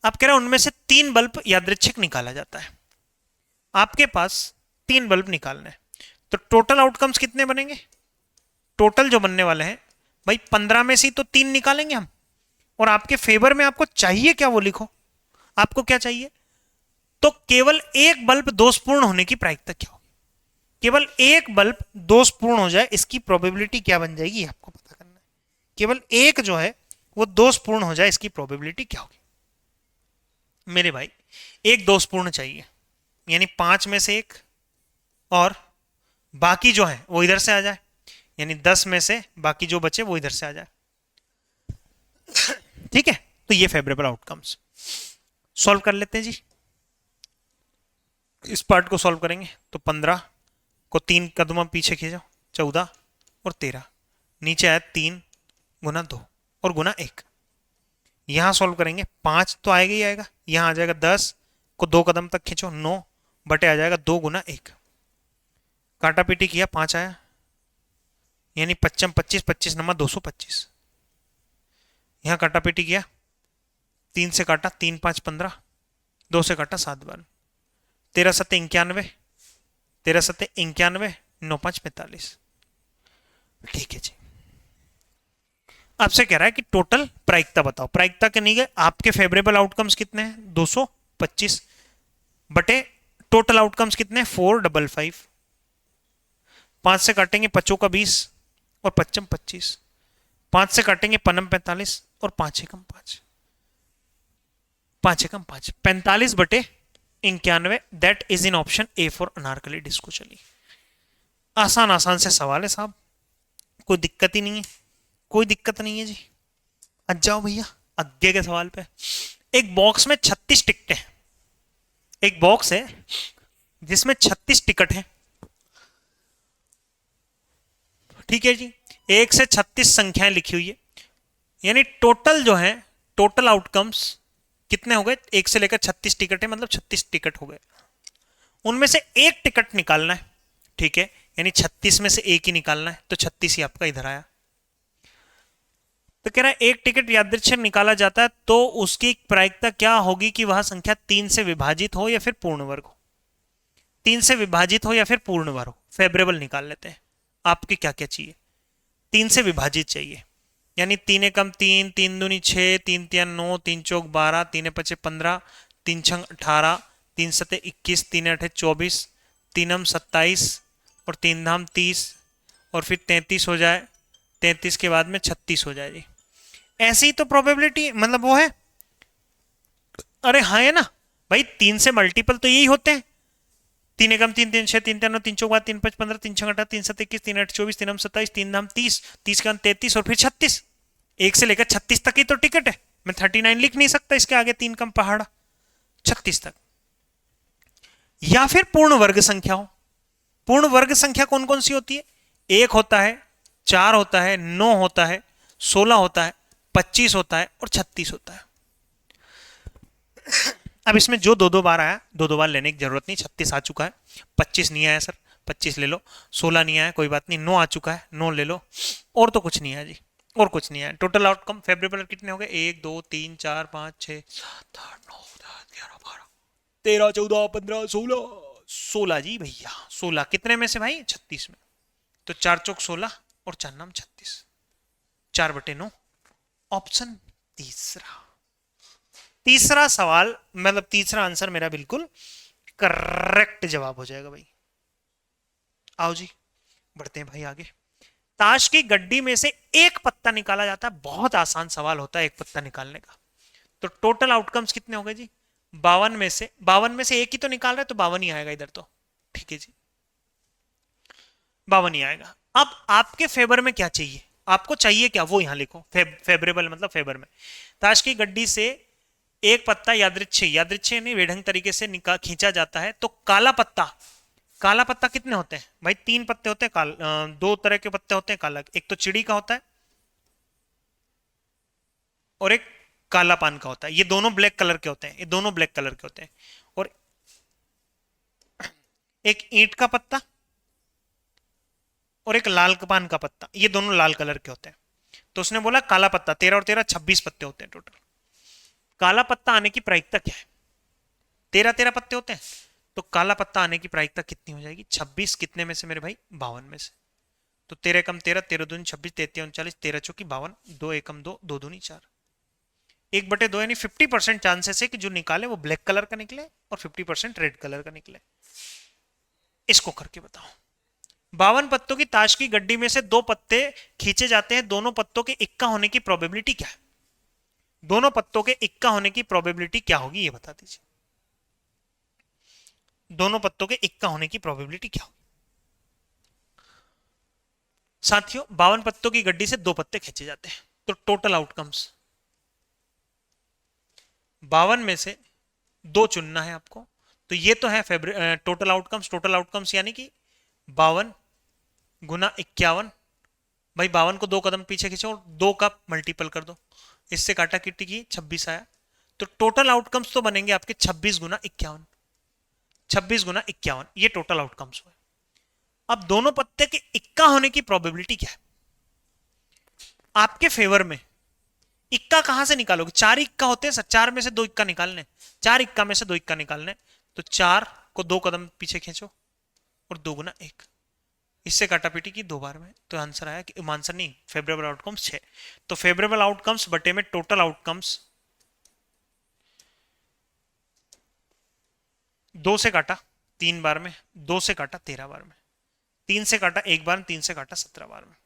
आप कह रहे हैं उनमें से 3 बल्ब यादृच्छिक निकाला जाता है। आपके पास 3 बल्ब निकालने हैं, तो टोटल आउटकम्स कितने बनेंगे? टोटल जो बनने वाले हैं भाई 15 में से तो 3 निकालेंगे हम, और आपके फेवर में आपको चाहिए क्या वो लिखो। आपको क्या चाहिए? तो केवल एक बल्ब दोषपूर्ण होने की प्रायिकता क्या होगी? केवल एक बल्ब दोषपूर्ण हो जाए इसकी प्रोबेबिलिटी क्या बन जाएगी, आपको पता करना है। केवल एक जो है वो दोषपूर्ण हो जाए, इसकी प्रोबेबिलिटी क्या होगी? मेरे भाई एक दोषपूर्ण चाहिए, यानी 5 में से 1, और बाकी जो है वो इधर से आ जाए, यानी 10 में से बाकी जो बचे वो इधर से आ जाए। ठीक है, तो ये फेवरेबल आउटकम्स सॉल्व कर लेते हैं जी। इस पार्ट को सॉल्व करेंगे तो 15 को 3 कदम पीछे खींचो, 14 और 13, नीचे आया 3 गुना 2 और गुना 1। यहां सॉल्व करेंगे 5 तो आएगा ही आएगा, यहां आ जाएगा 10 को 2 कदम तक खींचो, 9 बटे आ जाएगा 2 गुना 1। काटा पीटी किया, 5 आया, यानी 25 25 25 नंबर 225। यहां काटा पीटी किया, 3 से काटा, 3 5 15, 2 से काटा 7 बार, 13 7 91, 13 7 91, 9 5 45। ठीक है जी, आपसे कह रहा है कि टोटल प्रायिकता बताओ। प्रायिकता के नहीं गए, आपके फेवरेबल आउटकम्स कितने हैं? 225 बटे टोटल आउटकम्स कितने हैं? 455। 5 से काटेंगे 5 का 20 और 55 25, 5 से काटेंगे 5 45 और 5 एकम 5, 5 एकम 5, 45 बटे 91। That is in option A for Anarkali disco चली। आसान आसान से सवाल है साहब, कोई दिक्कत ही नहीं है, कोई दिक्कत नहीं है जी। आ जाओ भैया आगे के सवाल पे। एक बॉक्स में 36 टिकटें हैं, एक बॉक्स है जिसमें 36 टिकट हैं। ठीक है जी, 1 से 36 संख्याएं लिखी हुई है, यानी टोटल जो है, टोटल आउटकम्स कितने हो गए, 1 से लेकर 36 टिकट है, मतलब 36 टिकट हो गए। उनमें से एक टिकट निकालना है, ठीक है, यानी 36 में से एक ही निकालना है, तो 36 ही आपका इधर आया। तो कह रहा है एक टिकट यादृच्छिक निकाला जाता है तो उसकी प्रायिकता क्या होगी कि वह संख्या 3 से विभाजित हो या फिर पूर्ण वर्ग हो। 3 से विभाजित हो या फिर पूर्ण वर्ग हो, फेवरेबल निकाल लेते हैं। आपके क्या क्या चाहिए, 3 से विभाजित चाहिए, यानी 3 एकम 3, 3 दूनी 6, 3 तिया 9, 3 चौक 12, 3 पचे 15, 3 छंग 18, 3 सते 21, 3 अठे 24, 3 हम 27 और 3 धाम 30, और फिर 33 हो जाए, 33 के बाद में 36 हो जाए जी। ऐसी ही तो प्रोबेबिलिटी, मतलब वो है, अरे हाँ है ना भाई, 3 से मल्टीपल तो यही होते हैं, 3 एकम 3, 3 6, 3 3 9, 3 चौक 3 5 15, 3 6 18, 3 7 21, 3 8 24, 3 हम 27, 3 धाम 30, 30 का 33 और फिर 36, 1 से लेकर 36 तक ही तो टिकट है, मैं 39 लिख नहीं सकता इसके आगे 3 कम पहाड़ा, 36 तक। या फिर पूर्ण वर्ग संख्या हो। पूर्ण वर्ग संख्या कौन कौन सी होती है, 1 होता है, 4 होता है, 9 होता है, 16 होता है, 25 होता है और 36 होता है। अब इसमें जो दो दो बार आया, दो दो बार लेने की जरूरत नहीं, 36 आ चुका है, 25 नहीं आया सर, 25 ले लो, 16 नहीं आया कोई बात नहीं, 9 आ चुका है, 9 ले लो, और तो कुछ नहीं आया जी, और कुछ नहीं आया। टोटल आउटकम फेवरेबल कितने हो गए, 1 2 3 4 5 6 7 8 9 10 11 12 13 14 15 16, 16 जी भैया, 16 कितने में से भाई, 36 में, तो 4 चौक 16 और 4 नाम 36, 4/9, ऑप्शन तीसरा। तीसरा सवाल, मतलब तीसरा आंसर मेरा बिल्कुल करेक्ट जवाब हो जाएगा भाई। आओ जी, बढ़ते हैं भाई आगे। ताश की गड्डी में से एक पत्ता निकाला जाता है, बहुत आसान सवाल होता है एक पत्ता निकालने का। तो टोटल आउटकम्स कितने हो गए जी, 52 में से एक ही तो निकाल रहे, तो 52 ही आएगा इधर तो, ठीक है जी, 52 ही आएगा। अब आपके फेवर में क्या चाहिए, आपको चाहिए क्या वो यहां लिखो, फेवरेबल मतलब फेवर में। ताश की गड्डी से एक पत्ता यादृच्छिक, यादृच्छिक नहीं बेढंग तरीके से निकाल खींचा जाता है, तो काला पत्ता, काला पत्ता कितने होते हैं भाई, 3 पत्ते होते हैं, दो तरह के पत्ते होते हैं काला, एक तो चिड़ी का होता है और एक काला पान का होता है, ये दोनों ब्लैक कलर के होते हैं, ये दोनों ब्लैक कलर के होते हैं। और एक ईंट का पत्ता और एक लाल पान का पत्ता, ये दोनों लाल कलर के होते हैं। तो उसने बोला काला पत्ता, 13 और 13 26 पत्ते होते हैं टोटल। काला पत्ता आने की प्रायिकता क्या है, 13 13 पत्ते होते हैं, तो काला पत्ता आने की प्रायिकता कितनी हो जाएगी, 26 कितने में से मेरे भाई, 52 में से। तो 13 एकम 13, 13 दूनी 26, 33 39, 13 चौकी 52, 2 एकम 2, 2 दूनी 4, 1/2, यानी 50% चांसेस है कि जो निकाले वो ब्लैक कलर का निकले और 50% रेड कलर का निकले। इसको करके बताओ। 52 पत्तों की ताश की गड्डी में से 2 पत्ते खींचे जाते हैं, दोनों पत्तों के इक्का होने की प्रोबेबिलिटी क्या है, दोनों पत्तों के इक्का होने की प्रोबेबिलिटी क्या होगी ये बता दीजिए, दोनों पत्तों के इक्का होने की प्रोबेबिलिटी क्या होगी। साथियों 52 पत्तों की गड्डी से 2 पत्ते खींचे जाते हैं, तो टोटल आउटकम्स 52 में से 2 चुनना है आपको। तो ये तो है टोटल आउटकम्स, टोटल आउटकम्स यानी कि 52 गुना 51, भाई 52 को 2 कदम पीछे खींचो और 2 का मल्टीपल कर दो, इससे काटा किट्टी की 26 आया। तो टोटल आउटकम्स तो बनेंगे आपके 26 गुना 51, 26 गुना 51, ये टोटल आउटकम्स हुए। अब दोनों पत्ते के इक्का होने की प्रोबेबिलिटी क्या है आपके फेवर में, इक्का कहां से निकालोगे, 4 इक्का होते हैं सर, 4 में से 2 इक्का निकालने, 4 इक्का में से 2 इक्का निकालने, तो 4 को 2 कदम पीछे खींचो और 2 गुना 1, इससे काटापीटी की 2 बार में, तो आंसर आया कि आंसर नहीं, फेवरेबल आउटकम्स 6। तो फेवरेबल आउटकम्स बटे में टोटल आउटकम्स, 2 से काटा 3 बार में, 2 से काटा 13 बार में, 3 से काटा 1 बार, 3 से काटा 17 बार में,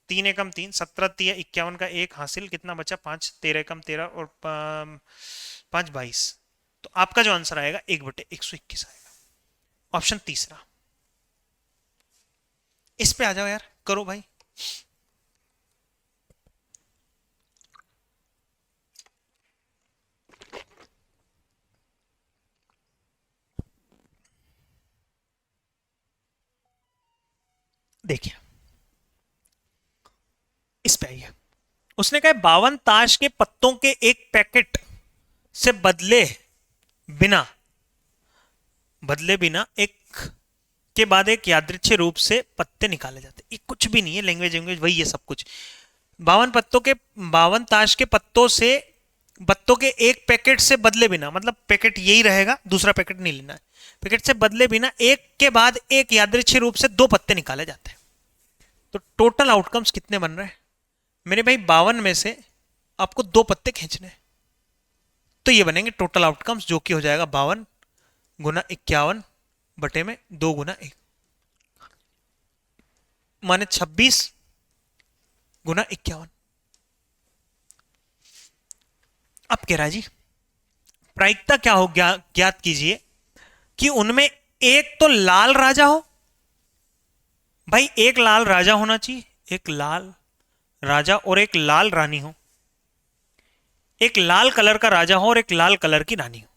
3 एकम 3, 17 3 51 का 1 हासिल, कितना बचा 5, 13 एकम 13 और 5 22, तो आपका जो आंसर आएगा 1/121 आएगा, ऑप्शन तीसरा। इस पे आ जाओ यार, करो भाई। देखिए उसने कहा 52 ताश के पत्तों के एक पैकेट से बदले बिना एक के बाद एक यादृच्छिक रूप से पत्ते निकाले जाते। ये कुछ भी नहीं है, लैंग्वेज लैंग्वेज वही है सब कुछ। 52 ताश के पत्तों के एक पैकेट से बदले बिना, मतलब पैकेट यही रहेगा, दूसरा पैकेट नहीं लेना है। पैकेट से बदले बिना एक के बाद एक यादृच्छिक रूप से 2 पत्ते निकाले जाते हैं। तो टोटल आउटकम्स कितने बन रहे हैं मेरे भाई? 52 में से आपको 2 पत्ते खींचने हैं, तो ये बनेंगे टोटल आउटकम्स, जो कि हो जाएगा 52 गुना 51 बटे में 2 गुना 1, माने 26 गुना 51। अब कह रहा है जी प्रायिकता क्या हो, ज्ञात कीजिए कि उनमें एक तो लाल राजा हो। भाई एक लाल राजा होना चाहिए, एक लाल राजा और एक लाल रानी हो। एक लाल कलर का राजा हो और एक लाल कलर की रानी हो।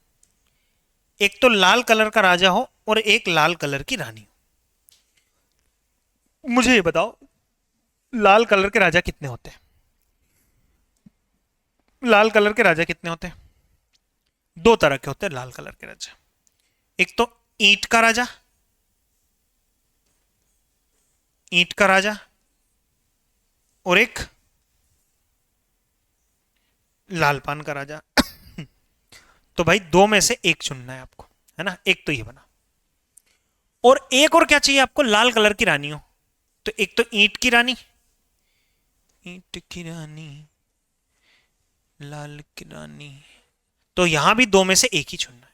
एक तो लाल कलर का राजा हो और एक लाल कलर की रानी हो। मुझे ये बताओ लाल कलर के राजा कितने होते हैं? लाल कलर के राजा कितने होते हैं? 2 तरह के होते हैं लाल कलर के राजा। एक तो ईंट का राजा, और एक लाल पान का राजा। तो भाई 2 में से एक चुनना है आपको, है ना? एक तो ये बना, और एक और क्या चाहिए आपको? लाल कलर की रानी हो। तो एक तो ईंट की रानी, लाल की रानी, तो यहां भी 2 में से एक ही चुनना है।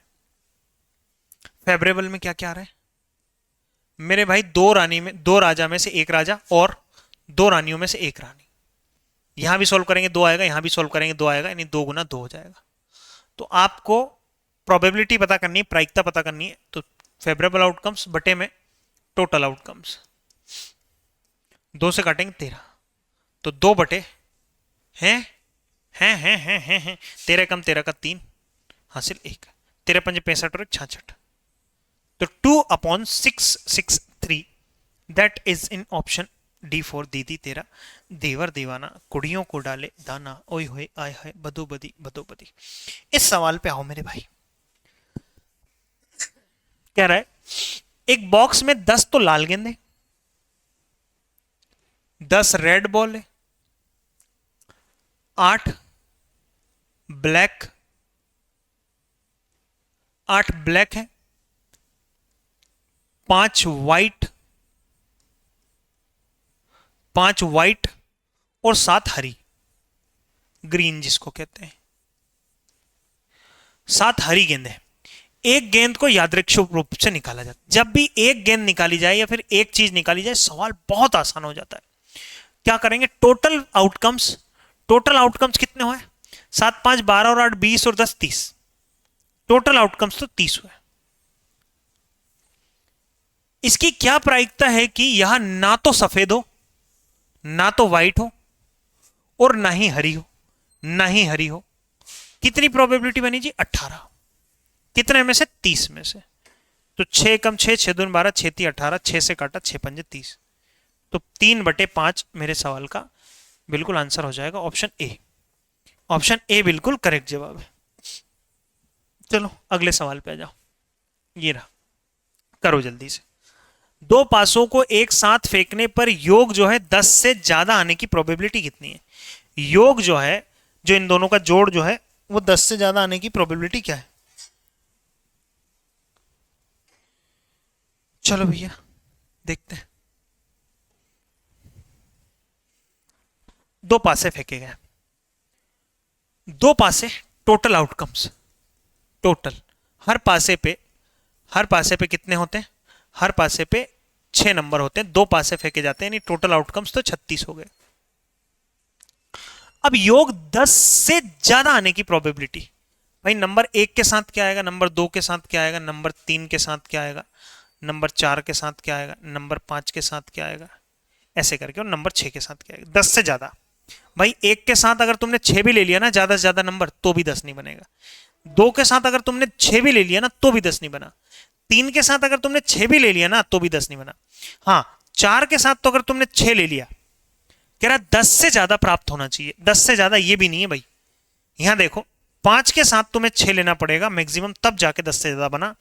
फेवरेबल में क्या क्या आ रहा है मेरे भाई? 2 राजा में से एक राजा और 2 रानियों में से एक रानी। यहां भी सोल्व करेंगे 2 आएगा, यहां भी सोल्व करेंगे 2 आएगा, यानी 2 गुना 2 हो जाएगा। तो आपको प्रोबेबिलिटी पता करनी है, प्रायिकता पता करनी है। तो फेवरेबल आउटकम्स बटे में टोटल आउटकम्स, 2 से काटेंगे 13, तो 2 बटे हैं 13 कम 13 का 3 हासिल 1, 13 पंजे 65 और 66। तो 2/663 that is in option D4। दीदी तेरा देवर दीवाना, कुड़ियों को डाले दाना, ओए होए आय हाय बदो बदी बदो बदी। इस सवाल पे आओ मेरे भाई। कह रहा है एक बॉक्स में 10 तो लाल गेंदे, 10 रेड बॉल है, 8 ब्लैक है, 5 वाइट और 7 हरी, ग्रीन जिसको कहते हैं। 7 हरी गेंद है। एक गेंद को यादृच्छिक रूप से निकाला जाता है। जब भी एक गेंद निकाली जाए या फिर एक चीज निकाली जाए, सवाल बहुत आसान हो जाता है। क्या करेंगे? टोटल आउटकम्स कितने हुए? 7 5 12 और 8 20 और 10 30। टोटल आउटकम्स तो 30 हुए। इसकी क्या प्रायिकता है कि यहां ना तो सफेद हो, ना तो व्हाइट हो, और ना ही हरी हो। कितनी प्रोबेबिलिटी बनी जी? 18। कितने में से? 30 में से। तो 6 कम 6, 6 दूनी 12, 6 3 18, 6 से काटा 6 पंजे 30। तो 3/5 मेरे सवाल का बिल्कुल आंसर हो जाएगा ऑप्शन ए। ऑप्शन ए बिल्कुल करेक्ट जवाब है। चलो अगले सवाल पे आ जाओ। ये रहा, करो जल्दी से। 2 पासों को एक साथ फेंकने पर योग जो है 10 से ज्यादा आने की प्रोबेबिलिटी कितनी है? योग जो है, जो इन दोनों का जोड़ जो है, वो 10 से ज्यादा आने की प्रोबेबिलिटी क्या है? चलो भैया देखते हैं। 2 पासे फेंके गए, 2 पासे, टोटल आउटकम्स, टोटल हर पासे पे कितने होते हैं? हर पासे पे 6 नंबर होते हैं। 2 पासे फेंके जाते हैं, यानी टोटल आउटकम्स तो 36 हो गए। अब योग 10 से ज्यादा आने की प्रोबेबिलिटी, भाई नंबर 1 के साथ क्या आएगा, नंबर 2 के साथ क्या आएगा, नंबर 3 के साथ क्या आएगा, नंबर 4 के साथ क्या आएगा, नंबर 5 के साथ क्या आएगा, ऐसे करके, और नंबर 6 के साथ क्या आएगा? 10 से ज्यादा। भाई 1 के साथ अगर तुमने 6 भी ले लिया ना, ज्यादा से ज्यादा नंबर, तो भी 10 नहीं बनेगा। 2 के साथ अगर तुमने 6 भी ले लिया ना, तो भी 10 नहीं बना। 3 के साथ अगर तुमने 6 भी ले लिया ना, तो भी 10 नहीं बना। हाँ 4 के साथ तो अगर तुमने 6 ले लिया, कह रहा 10 से ज्यादा प्राप्त होना चाहिए, 10 से ज्यादा ये भी नहीं है भाई। यहां देखो 5 के साथ तुम्हें 6 लेना पड़ेगा मैक्सिमम, तब जाके 10 से ज्यादा बना।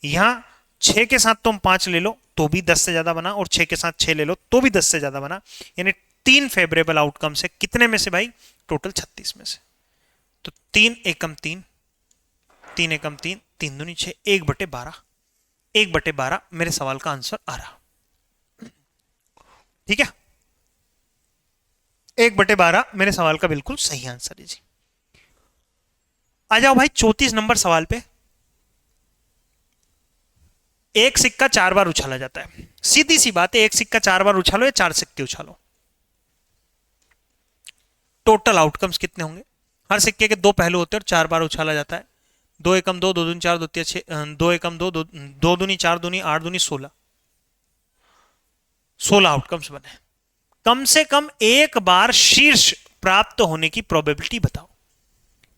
यहां 6 के साथ तुम 5 ले लो तो भी 10 से ज्यादा बना, और 6 के साथ 6 ले लो तो भी 10 से ज्यादा बना। यानी 3 फेवरेबल आउटकम से, कितने में से भाई? टोटल 36 में से। तो 3 एकम 3, 3 एकम 3, 3 दूनी 6, 1/12, 1/12 मेरे सवाल का आंसर आ रहा। ठीक है, 1/12 मेरे सवाल का बिल्कुल सही आंसर है जी। आ जाओ भाई 34 नंबर सवाल पे। एक सिक्का 4 बार उछाला जाता है, सीधी सी बात है, एक सिक्का 4 बार उछालो या 4 सिक्के उछालो, टोटल आउटकम्स कितने होंगे? हर सिक्के के 2 पहलू होते हैं और 4 बार उछाला जाता है। 2 एकम 2, 2 दूनी 4, 2 तिया 6, 2 एकम 2, 2 दूनी 4 दूनी 8 दूनी 16, 16 आउटकम्स बने। कम से कम एक बार शीर्ष प्राप्त होने की प्रोबेबिलिटी बताओ,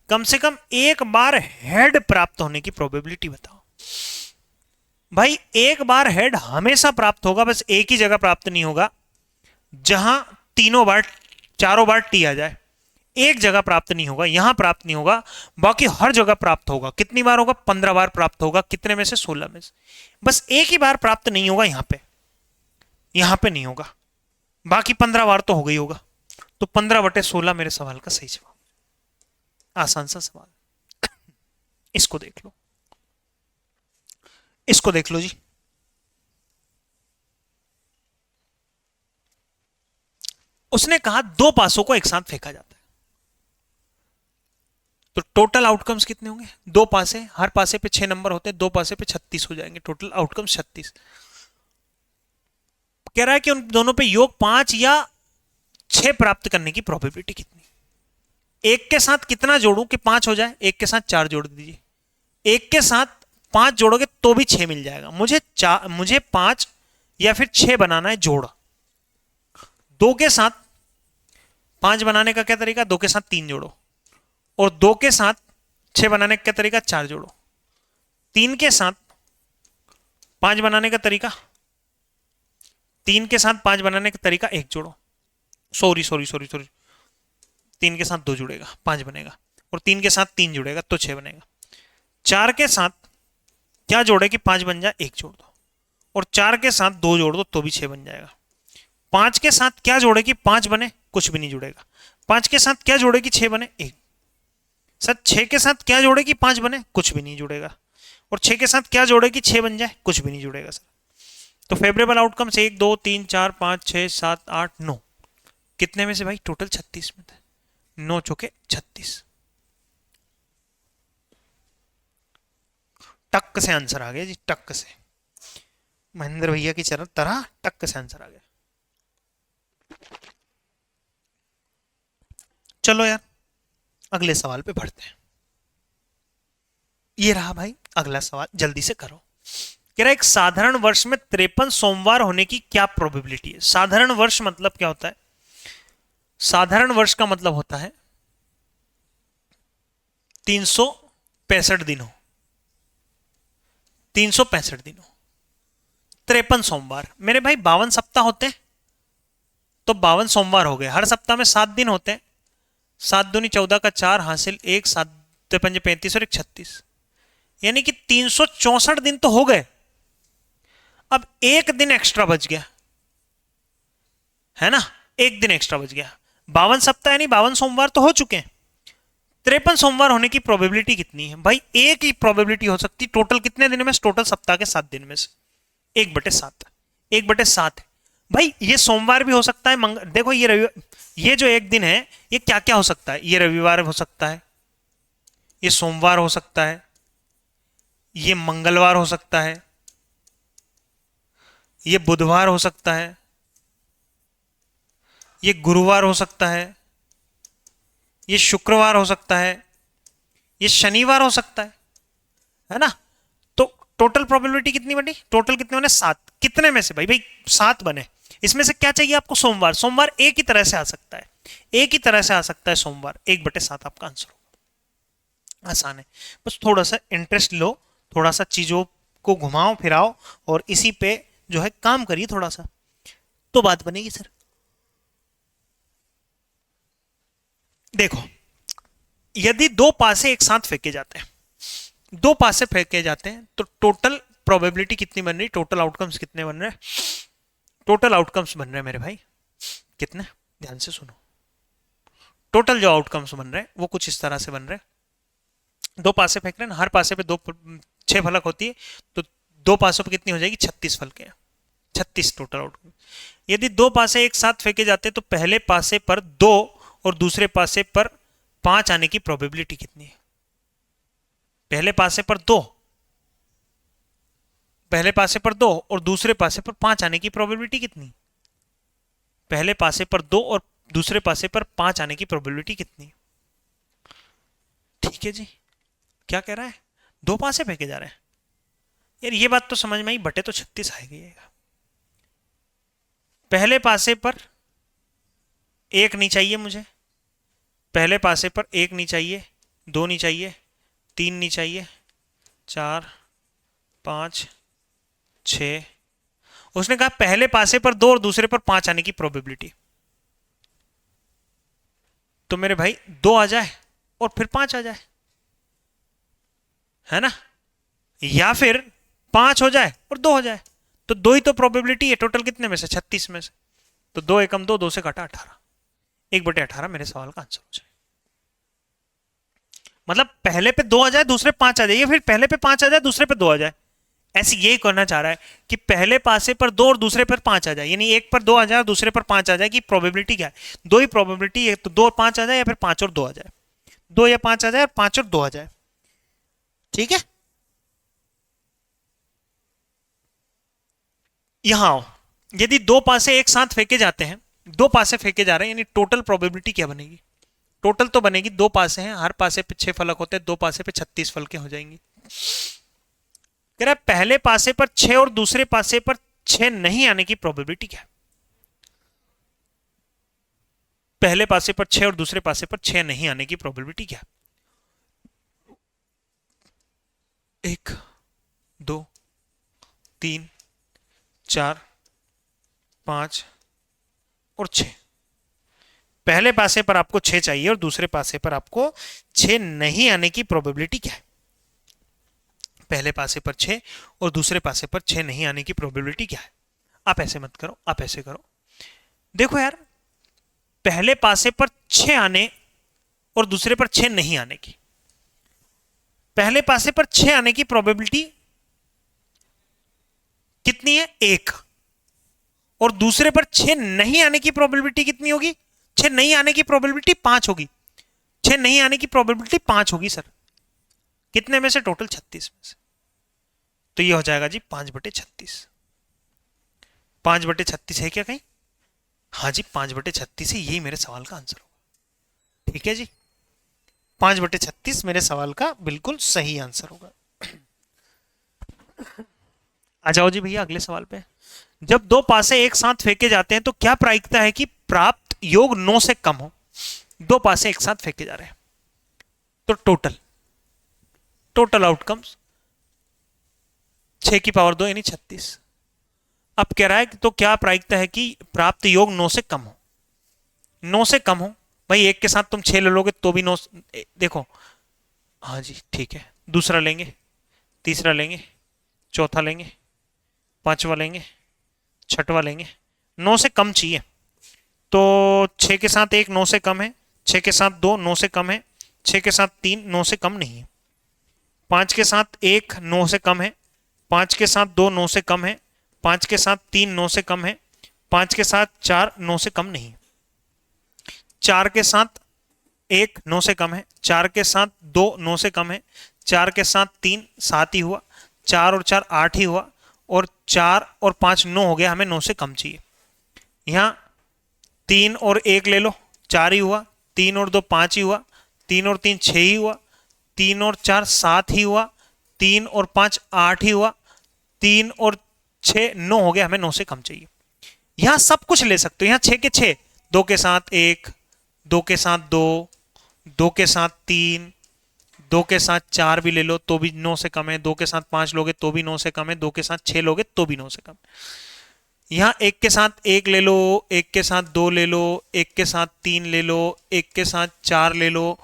कम से कम एक बार हेड प्राप्त होने की प्रोबेबिलिटी बताओ। भाई एक बार हेड हमेशा प्राप्त होगा, बस एक ही जगह प्राप्त नहीं होगा जहां चारों बार टी आ जाए, एक जगह प्राप्त नहीं होगा, यहां प्राप्त नहीं होगा, बाकी हर जगह प्राप्त होगा। कितनी बार होगा? 15 बार प्राप्त होगा। कितने में से? 16 में से। बस एक ही बार प्राप्त नहीं होगा यहां पे नहीं होगा, बाकी 15 बार तो होगा ही होगा। तो 15/16 मेरे सवाल का सही जवाब। आसान सा सवाल। इसको देख लो, इसको देख लो जी। उसने कहा 2 पासों को एक साथ फेंका जाता है, तो टोटल आउटकम्स कितने होंगे? 2 पासे, हर पासे पे 6 नंबर होते हैं, 2 पासे पे 36 हो जाएंगे, टोटल आउटकम्स 36। कह रहा है कि उन दोनों पे योग 5 या 6 प्राप्त करने की प्रोबेबिलिटी कितनी? एक के साथ कितना जोड़ूं कि 5 हो जाए? एक के साथ 4 जोड़ दीजिए। एक के साथ 5 जोड़ोगे तो भी 6 मिल जाएगा। मुझे 5 या फिर 6 बनाना है जोड़। 2 के साथ 5 बनाने का क्या तरीका? 2 के साथ 3 जोड़ो, और 2 के साथ 6 बनाने का क्या तरीका? 4 जोड़ो। 3 के साथ 5 बनाने का तरीका, 3 के साथ 5 बनाने का तरीका 1 जोड़ो। सॉरी 3 के साथ 2 जुड़ेगा 5 बनेगा, और 3 के साथ 3 जुड़ेगा तो 6 बनेगा। 4 के साथ क्या जोड़े कि 5 बन जाए? 1 जोड़ दो, और 4 के साथ 2 जोड़ दो तो भी 6 बन जाएगा। 5 के साथ क्या जोड़े कि 5 बने? कुछ भी नहीं जुड़ेगा। 5 के साथ क्या जोड़े कि 6 बने? 1। सर 6 के साथ क्या जोड़े कि 5 बने? कुछ भी नहीं जुड़ेगा। और 6 के साथ क्या जोड़े कि 6 बन जाए? कुछ भी नहीं जुड़ेगा सर। तो फेवरेबल आउटकम्स 1 2 3 4 5 6 7 8 9, कितने में से भाई? टोटल 36 में थे। 9 चौके 36। टक से आंसर आ गया जी, टक से। महेंद्र भैया की तरह टक से आंसर आ गया। चलो यार अगले सवाल पे बढ़ते हैं। ये रहा भाई अगला सवाल, जल्दी से करो। कह रहा है एक साधारण वर्ष में 53 सोमवार होने की क्या प्रोबेबिलिटी है? साधारण वर्ष मतलब क्या होता है? साधारण वर्ष का मतलब होता है 365 दिनों, 365 दिनों, 53 सोमवार। मेरे भाई 52 सप्ताह होते हैं, तो 52 सोमवार हो गए। हर सप्ताह में 7 दिन होते हैं, 7 दूनी 14 का 4 हासिल 1, 7 पंजे 35 और 1 36, यानी कि 364 दिन तो हो गए। अब एक दिन एक्स्ट्रा बच गया है ना, एक दिन एक्स्ट्रा बच गया। 52 सप्ताह यानी 52 सोमवार तो हो चुके हैं। 53 सोमवार होने की प्रोबेबिलिटी कितनी है भाई? एक ही प्रोबेबिलिटी हो सकती। टोटल कितने दिन में? टोटल सप्ताह के 7 दिन में से 1/7, 1/7 है भाई। ये सोमवार भी हो सकता है, देखो ये रविवार, ये जो एक दिन है ये क्या क्या हो सकता है? ये रविवार हो सकता है, ये सोमवार हो सकता है, ये मंगलवार हो सकता है, ये बुधवार हो सकता है, ये गुरुवार हो सकता है, ये शुक्रवार हो सकता है, ये शनिवार हो सकता है ना। तो टोटल प्रोबेबिलिटी कितनी बनी? टोटल कितने बने? 7। कितने में से भाई? भाई 7 बने। इसमें से क्या चाहिए आपको? सोमवार। सोमवार एक ही तरह से आ सकता है, एक ही तरह से आ सकता है सोमवार। 1/7 आपका आंसर होगा। आसान है, बस थोड़ा सा इंटरेस्ट लो, थोड़ा सा चीजों को घुमाओ फिराओ और इसी पे जो है काम करिए थोड़ा सा, तो बात बनेगी सर। देखो, यदि दो पासे एक साथ फेंके जाते हैं, दो पासे फेंके जाते हैं, तो टोटल प्रोबेबिलिटी कितनी बन रही, टोटल आउटकम्स कितने बन रहे हैं, टोटल आउटकम्स बन रहे हैं मेरे भाई कितने, ध्यान से सुनो। टोटल जो आउटकम्स बन रहे हैं वो कुछ इस तरह से बन रहे हैं। दो पासे फेंक रहे हैं, हर पासे पे दो, 6 फलक होती है, तो दो पासों पे कितनी हो जाएगी, 36 फलकें, 36 टोटल आउटकम। यदि दो पासे एक साथ फेंके जाते हैं तो पहले पासे पर 2 और दूसरे पासे पर 5 आने की प्रोबेबिलिटी कितनी है, पहले पासे पर 2, पहले पासे पर 2 और दूसरे पासे पर 5 आने की प्रोबेबिलिटी कितनी, पहले पासे पर 2 और दूसरे पासे पर 5 आने की प्रोबेबिलिटी कितनी। ठीक है जी, क्या कह रहा है, दो पासे फेंके जा रहे हैं यार, ये बात तो समझ में आई, बटे तो 36 आएगा। पहले पासे पर एक नहीं चाहिए मुझे, पहले पासे पर एक नहीं चाहिए, 2 नहीं चाहिए, 3 नहीं चाहिए, 4, 5, 6। उसने कहा पहले पासे पर 2 और दूसरे पर 5 आने की प्रोबेबिलिटी, तो मेरे भाई 2 आ जाए और फिर 5 आ जाए, है ना, या फिर 5 हो जाए और 2 हो जाए, तो 2 ही तो प्रोबेबिलिटी है टोटल कितने में से, 36 में से, तो 2 एकम 2, 2 से काटा 18, 1/18 मेरे सवाल का आंसर हो जाए। मतलब पहले पे 2 आ जाए दूसरे 5 आ जाए, फिर पहले पे 5 आ जाए दूसरे पे 2 आ जाए, ऐसे यही करना चाह रहा है कि पहले पासे पर 2 और दूसरे पर 5 आ जाए, यानी एक पर 2 आ जाए और दूसरे पर 5 आ जाए, कि प्रोबेबिलिटी क्या है, दो ही प्रोबेबिलिटी है, तो 2 और 5 आ जाए या फिर 5 और 2 आ जाए, 2 या 5 आ जाए और 5 और 2 आ जाए। ठीक है, यहां आओ, यदि दो पासे एक साथ फेंके जाते हैं, दो पासे फेंके जा रहे हैं, यानी टोटल प्रोबेबिलिटी क्या बनेगी, टोटल तो बनेगी, दो पासे हैं, हर पासे पे 6 फलक होते हैं, दो पासे पे 36 फलकें हो जाएंगी। कह रहा है पहले पासे पर 6 और दूसरे पासे पर 6 नहीं आने की प्रोबेबिलिटी क्या है, पहले पासे पर 6 और दूसरे पासे पर 6 नहीं आने की प्रोबेबिलिटी क्या है, 1, 2, 3, 4, 5 और 6। पहले पासे पर आपको 6 चाहिए और दूसरे पासे पर आपको 6 नहीं आने की प्रोबेबिलिटी क्या है, पहले पासे पर 6 और दूसरे पासे पर 6 नहीं आने की प्रोबेबिलिटी क्या है। आप ऐसे मत करो, आप ऐसे करो, देखो यार, पहले पासे पर 6 आने और दूसरे पर 6 नहीं आने की, पहले पासे पर 6 आने की प्रोबेबिलिटी कितनी है, 1, और दूसरे पर 6 नहीं आने की प्रोबेबिलिटी कितनी होगी, 6 नहीं आने की प्रोबेबिलिटी 5 होगी, 6 नहीं आने की प्रोबेबिलिटी 5 होगी सर, कितने में से, टोटल 36 में से, तो ये हो जाएगा जी 5/36। 5/36 है क्या कहीं, हाँ जी 5/36 है, यही मेरे सवाल का आंसर होगा। ठीक है जी, 5/36 मेरे सवाल का बिल्कुल सही आंसर होगा। आ जाओ जी भैया अगले सवाल पे, जब दो पासे एक साथ फेंके जाते हैं तो क्या प्रायिकता है कि प्राप्त योग 9 से कम हो, दो पासे एक साथ फेंके जा रहे हैं, तो टोटल आउटकम्स 6 की पावर 2 यानी 36। अब कह रहा है तो क्या प्रायिकता है कि प्राप्त योग 9 से कम हो, 9 से कम हो, भाई एक के साथ तुम 6 ले लोगे तो भी 9, देखो, हाँ जी ठीक है, दूसरा लेंगे, तीसरा लेंगे, चौथा लेंगे, पांचवा लेंगे, छठवा लेंगे, 9 से कम चाहिए, तो 6 के साथ 1 9 से कम है, 6 के साथ 2 9 से कम है, 6 के साथ 3 9 से कम नहीं है, 5 के साथ 1 9 से कम है, 5 के साथ 2 9 से कम है, 5 के साथ 3 9 से कम है, 5 के साथ 4 9 से कम नहीं है, 4 के साथ 1 9 से कम है, 4 के साथ 2 9 से कम है, 4 के साथ 3 7 ही हुआ, 4 और 4 8 ही हुआ, और 4 और 5 9 हो गया, हमें 9 से कम चाहिए। यहां 3 और 1 ले लो, 4 ही हुआ, 3 और 2 5 ही हुआ, 3 और 3 6 ही हुआ, 3 और 4 7 ही हुआ, 3 और 5 8 ही हुआ, 3 और 6 9 हो गया, हमें 9 से कम चाहिए। यहां सब कुछ ले सकते हो, यहां 6 के 6, 2 के साथ 1, 2 के साथ 2, 2 के साथ 3, 2 के साथ 4 भी ले लो तो भी 9 से कम है, 2 के साथ 5 लोगे तो भी 9 से कम है, 2 के साथ 6 लोगे तो भी 9 से कम है। यहां एक के साथ एक ले लो, एक के साथ दो ले लो, एक के साथ तीन ले लो, एक के साथ चार ले लो,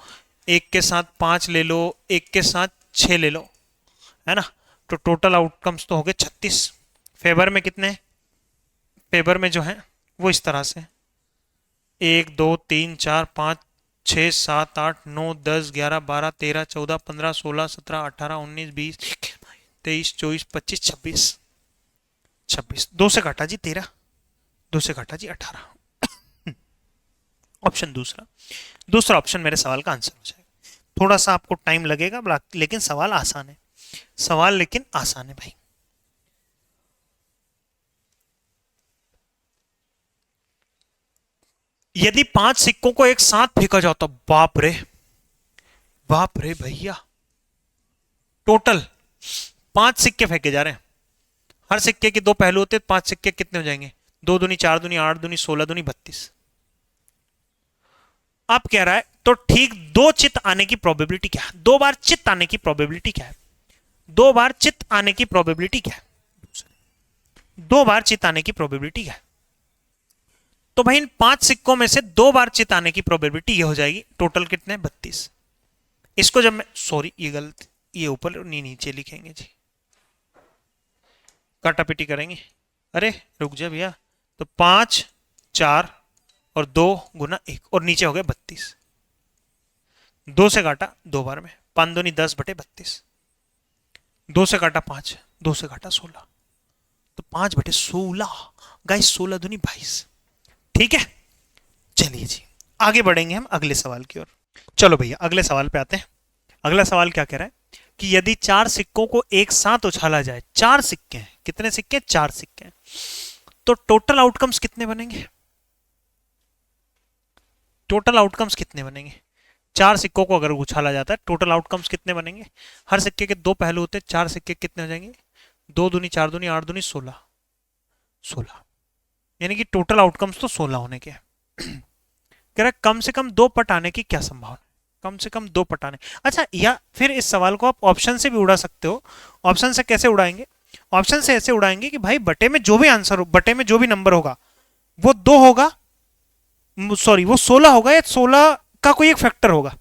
एक के साथ पांच ले लो, एक के साथ छह ले लो, है ना। तो टोटल आउटकम्स तो हो गए 36। फेवर में कितने, फेवर में जो है वो इस तरह से 1 2 3 4 5 6 7 8 9 10 11 12 13 14 15 16 17 18 19 20 23 24 25 26 26 दो से घटा जी 13, दो से घटा जी 18। ऑप्शन दूसरा, दूसरा ऑप्शन मेरे सवाल का आंसर हो जाएगा। थोड़ा सा आपको टाइम लगेगा लेकिन सवाल आसान है, सवाल लेकिन आसान है भाई। यदि 5 सिक्कों को एक साथ फेंका जाता, बाप रे, बाप रे भैया, टोटल 5 सिक्के फेंके जा रहे हैं, हर सिक्के के 2 पहलू होते हैं, 5 सिक्के कितने हो जाएंगे, 2 दूनी 4 दूनी 8 दूनी 16 दूनी 32। अब कह रहा है तो ठीक 2 चित आने की प्रोबेबिलिटी क्या है, 2 बार चित आने की प्रोबेबिलिटी क्या है, 2 बार चित आने की प्रोबेबिलिटी क्या है, 2 बार चित आने की प्रोबेबिलिटी क्या है। तो भाई इन 5 सिक्कों में से 2 बार चित आने की प्रोबेबिलिटी ये हो जाएगी, टोटल कितने 32। इसको जब मैं, सॉरी ये गलत, ये ऊपर नीचे लिखेंगे जी, काटापीटी करेंगे, अरे रुक जा भैया, तो 5 4 और 2 गुना 1 और नीचे हो गए 32। 2 से काटा 2 बार में, 5 दूनी 10 बटे 32, 2 से काटा 5, 2 से काटा 16, तो 5 बटे 16, गाइस 16 दूनी 22। ठीक है, चलिए जी आगे बढ़ेंगे हम अगले सवाल की ओर। चलो भैया अगले सवाल पे आते हैं। अगला सवाल क्या कह रहा है कि यदि 4 सिक्कों को एक साथ उछाला जाए, 4 सिक्के हैं, कितने सिक्के, 4 सिक्के हैं, तो टोटल आउटकम्स कितने बनेंगे, टोटल आउटकम्स कितने बनेंगे। 4 सिक्कों को अगर उछाला जाता है टोटल आउटकम्स कितने बनेंगे, हर सिक्के के 2 पहलू होते हैं, 4 सिक्के कितने हो जाएंगे, 2 दूनी 4 दूनी 8 दूनी 16, 16, यानी कि टोटल आउटकम्स तो 16 होने के हैं। कह रहा है कम से कम 2 पट आने की क्या संभावना, कम से कम 2 पट आने। अच्छा, या फिर इस सवाल को आप ऑप्शन से भी उड़ा सकते हो। ऑप्शन से कैसे उड़ाएंगे, ऑप्शन से ऐसे उड़ाएंगे कि भाई बटे में जो भी आंसर हो, बटे में जो भी नंबर होगा वो 2 होगा, सॉरी वो 16 होगा या 16 का कोई एक फैक्टर होगा,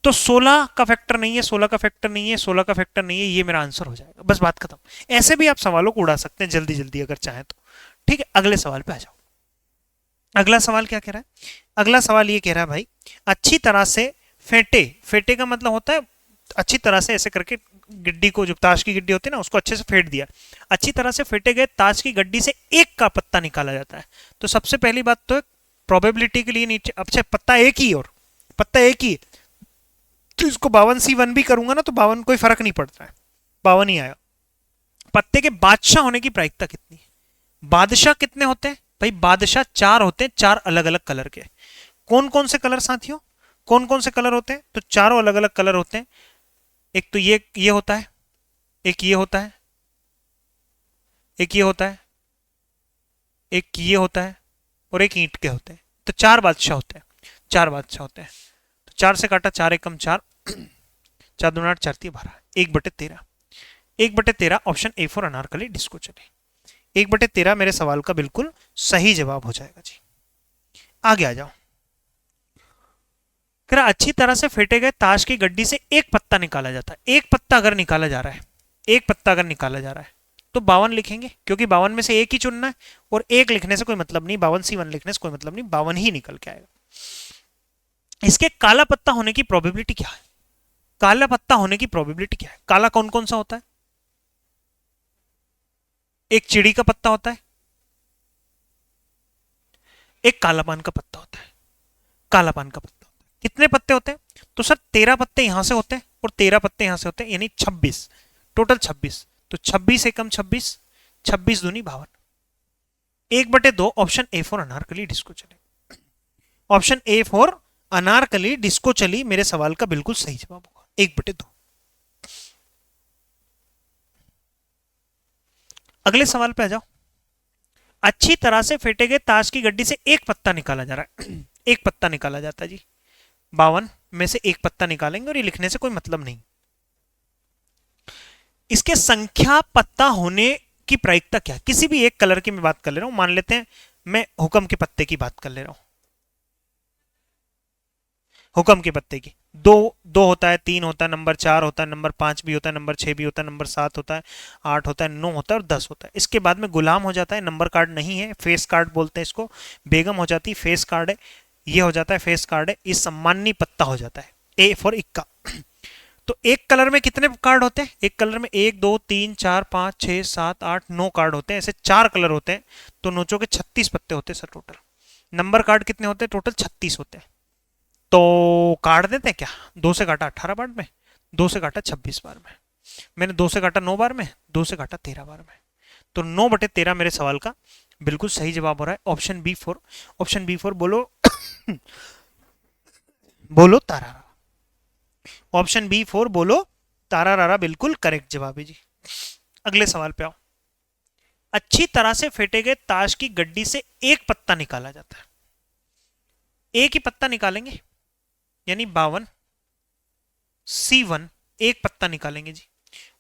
तो 16 का फैक्टर नहीं है, 16 का फैक्टर नहीं है, 16 का फैक्टर नहीं है, ये मेरा आंसर हो जाएगा, बस बात खत्म। ऐसे भी आप सवालों को उड़ा सकते हैं जल्दी जल्दी अगर चाहें तो। ठीक है, अगले सवाल पे आ जाओ। अगला सवाल क्या कह रहा है, अगला सवाल ये कह रहा है भाई अच्छी तरह से फेंटे, फेंटे का मतलब होता है अच्छी तरह से ऐसे करके गिड्डी को, जो ताश की गिड्डी होती है ना उसको अच्छे से फेंट दिया, अच्छी तरह से फेंटे गए ताश की गड्डी से एक का पत्ता निकाला जाता है। तो सबसे पहली बात तो प्रोबेबिलिटी के लिए नीचे, अच्छा पत्ता एक ही, और पत्ता एक ही, तो इसको 52C1 भी करूंगा ना तो 52 कोई फर्क नहीं पड़ता है, 52 ही आया। पत्ते के बादशाह होने की प्रायिकता कितनी है, बादशाह कितने होते हैं भाई, बादशाह 4 होते हैं, 4 अलग अलग कलर के। कौन कौन से कलर साथियों, कौन कौन से कलर होते हैं, तो चारों अलग अलग कलर होते हैं। एक तो ये होता है, एक ये होता है, एक ये होता है, एक ये होता है, और एक ईंट के होते हैं। तो 4 बादशाह होते हैं, 4 बादशाह होते हैं। तो 4 से काटा 4 एकम 4, 4 दूना 8, 4 12, 1/13, 1/13 option A for Anarkali disco चले। 1/13 मेरे सवाल का बिल्कुल सही जवाब हो जाएगा जी। आगे आ जाओ। अच्छी तरह से फेंटे गए ताश की गड्डी से एक पत्ता निकाला जाता है, एक पत्ता अगर निकाला जा रहा है, एक पत्ता अगर निकाला जा रहा है तो 52 लिखेंगे, क्योंकि 52 में से एक ही चुनना है, और एक लिखने से कोई मतलब नहीं, 52C1 लिखने से कोई मतलब नहीं, 52 ही निकल के आएगा। इसके काला पत्ता होने की प्रोबेबिलिटी क्या है, काला पत्ता होने की प्रोबेबिलिटी क्या है, काला कौन कौन सा होता है, एक चिड़ी का पत्ता होता है, एक काला पान का पत्ता होता है, काला पान का पत्ता होता है। कितने पत्ते होते हैं, तो सर 13 पत्ते यहां से होते हैं और 13 पत्ते यहां से होते हैं, यानी 26, टोटल 26। तो 26 एकम 26, 26 दूनी 52, 1/2 option A for Anarkali disco चली। Option A for Anarkali disco चली मेरे सवाल का बिल्कुल सही जवाब होगा, 1/2। अगले सवाल पे आ जाओ। अच्छी तरह से फेंटे गए ताश की गड्डी से एक पत्ता निकाला जा रहा है, एक पत्ता निकाला जाता है जी, 52 में से एक पत्ता निकालेंगे, और ये लिखने से कोई मतलब नहीं। इसके संख्या पत्ता होने की प्रायिकता क्या है? किसी भी एक कलर की मैं बात कर ले रहा हूं, मान लेते हैं मैं हुक्म के पत्ते की बात कर ले रहा हूं, हुक्म के पत्ते की। दो दो होता है, तीन होता है, नंबर 4 होता है, नंबर 5 भी होता है, नंबर 6 भी होता है, नंबर 7 होता है, 8 होता है, 9 होता है और 10 होता है। इसके बाद में गुलाम हो जाता है, नंबर कार्ड नहीं है, फेस कार्ड बोलते हैं इसको। बेगम हो जाती है, फेस कार्ड है। ये हो जाता है फेस कार्ड है। ये सम्मानी पत्ता हो जाता है, ए फॉर इक्का। तो एक कलर में कितने कार्ड होते हैं? एक कलर में 1 2 3 4 5 6 7 8 9 कार्ड होते हैं। ऐसे 4 कलर होते हैं, तो नोचो के 36 पत्ते होते हैं सर टोटल। नंबर कार्ड कितने होते हैं? टोटल 36 होते हैं। तो काट देते हैं क्या? 2 से काटा 18 बार में, 2 से काटा 26 बार में, मैंने 2 से काटा 9 बार में, 2 से काटा 13 बार में। तो 9/13 मेरे सवाल का बिल्कुल सही जवाब हो रहा है ऑप्शन बी 4। ऑप्शन बी 4 बोलो बोलो तारा। ऑप्शन बी 4 बोलो तारा रारा बिल्कुल करेक्ट जवाब है जी। अगले सवाल पे आओ। अच्छी तरह से फेंटे गए ताश की गड्डी से एक पत्ता निकाला जाता है। एक ही पत्ता निकालेंगे, यानी 52 C1, एक पत्ता निकालेंगे जी।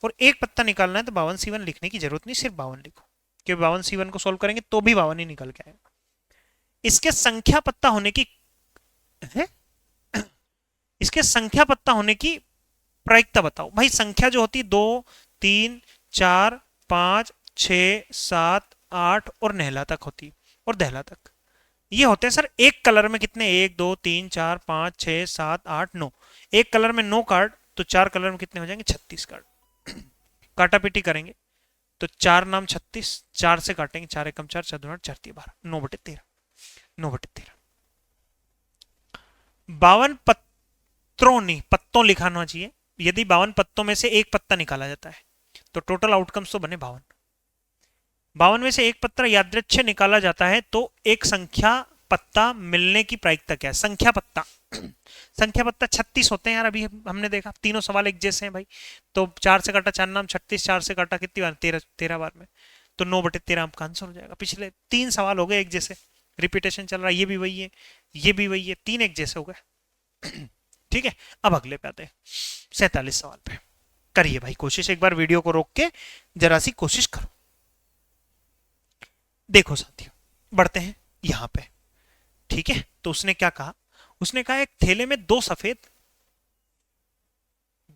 और एक पत्ता निकालना है तो 52 C1 लिखने की जरूरत नहीं, सिर्फ 52 लिखो, क्योंकि 52 C1 को सोल्व करेंगे तो भी 52 ही निकल के आएगा। इसके संख्या पत्ता होने की है, इसके संख्या पत्ता होने की प्रायिकता बताओ भाई। संख्या जो होती है 2 3 4 5 6 7 8 और नहला तक होती है, और दहला तक। ये होते हैं सर एक कलर में कितने? 1 2 3 4 5 6 7 8 9। एक कलर में 9 कार्ड, तो 4 कलर में कितने हो जाएंगे? 36 कार्ड। काटा पीटी करेंगे तो 4 नाम 36, 4 से काटेंगे, 4 एकम 4, 4 दूना 4 12, 9/13, 9/13। 52 पत्रों नहीं, पत्तों लिखाना चाहिए। यदि 52 पत्तों में से एक पत्ता निकाला जाता है तो टोटल आउटकम्स तो बने 52। 52 में से एक पत्ता यादृच्छिक निकाला जाता है तो एक संख्या पत्ता मिलने की प्रायिकता क्या है? संख्या पत्ता संख्या पत्ता 36 होते हैं यार, अभी हमने देखा तीनों सवाल एक जैसे हैं भाई। तो 4 से काटा 4 नाम 36, 4 से काटा कितनी बार? 13 बार में। तो 9/13 आपका आंसर हो जाएगा। पिछले 3 सवाल हो गए एक जैसे, रिपीटेशन चल रहा है, ये भी वही है, ये भी वही है, 3 एक जैसे हो गए। ठीक है, अब अगले पे आते हैं 47 सवाल पे। करिए भाई कोशिश, एक बार वीडियो को रोक के जरा सी कोशिश करो। देखो साथियों, बढ़ते हैं यहां पे। ठीक है, तो उसने क्या कहा? उसने कहा एक थैले में 2 सफेद,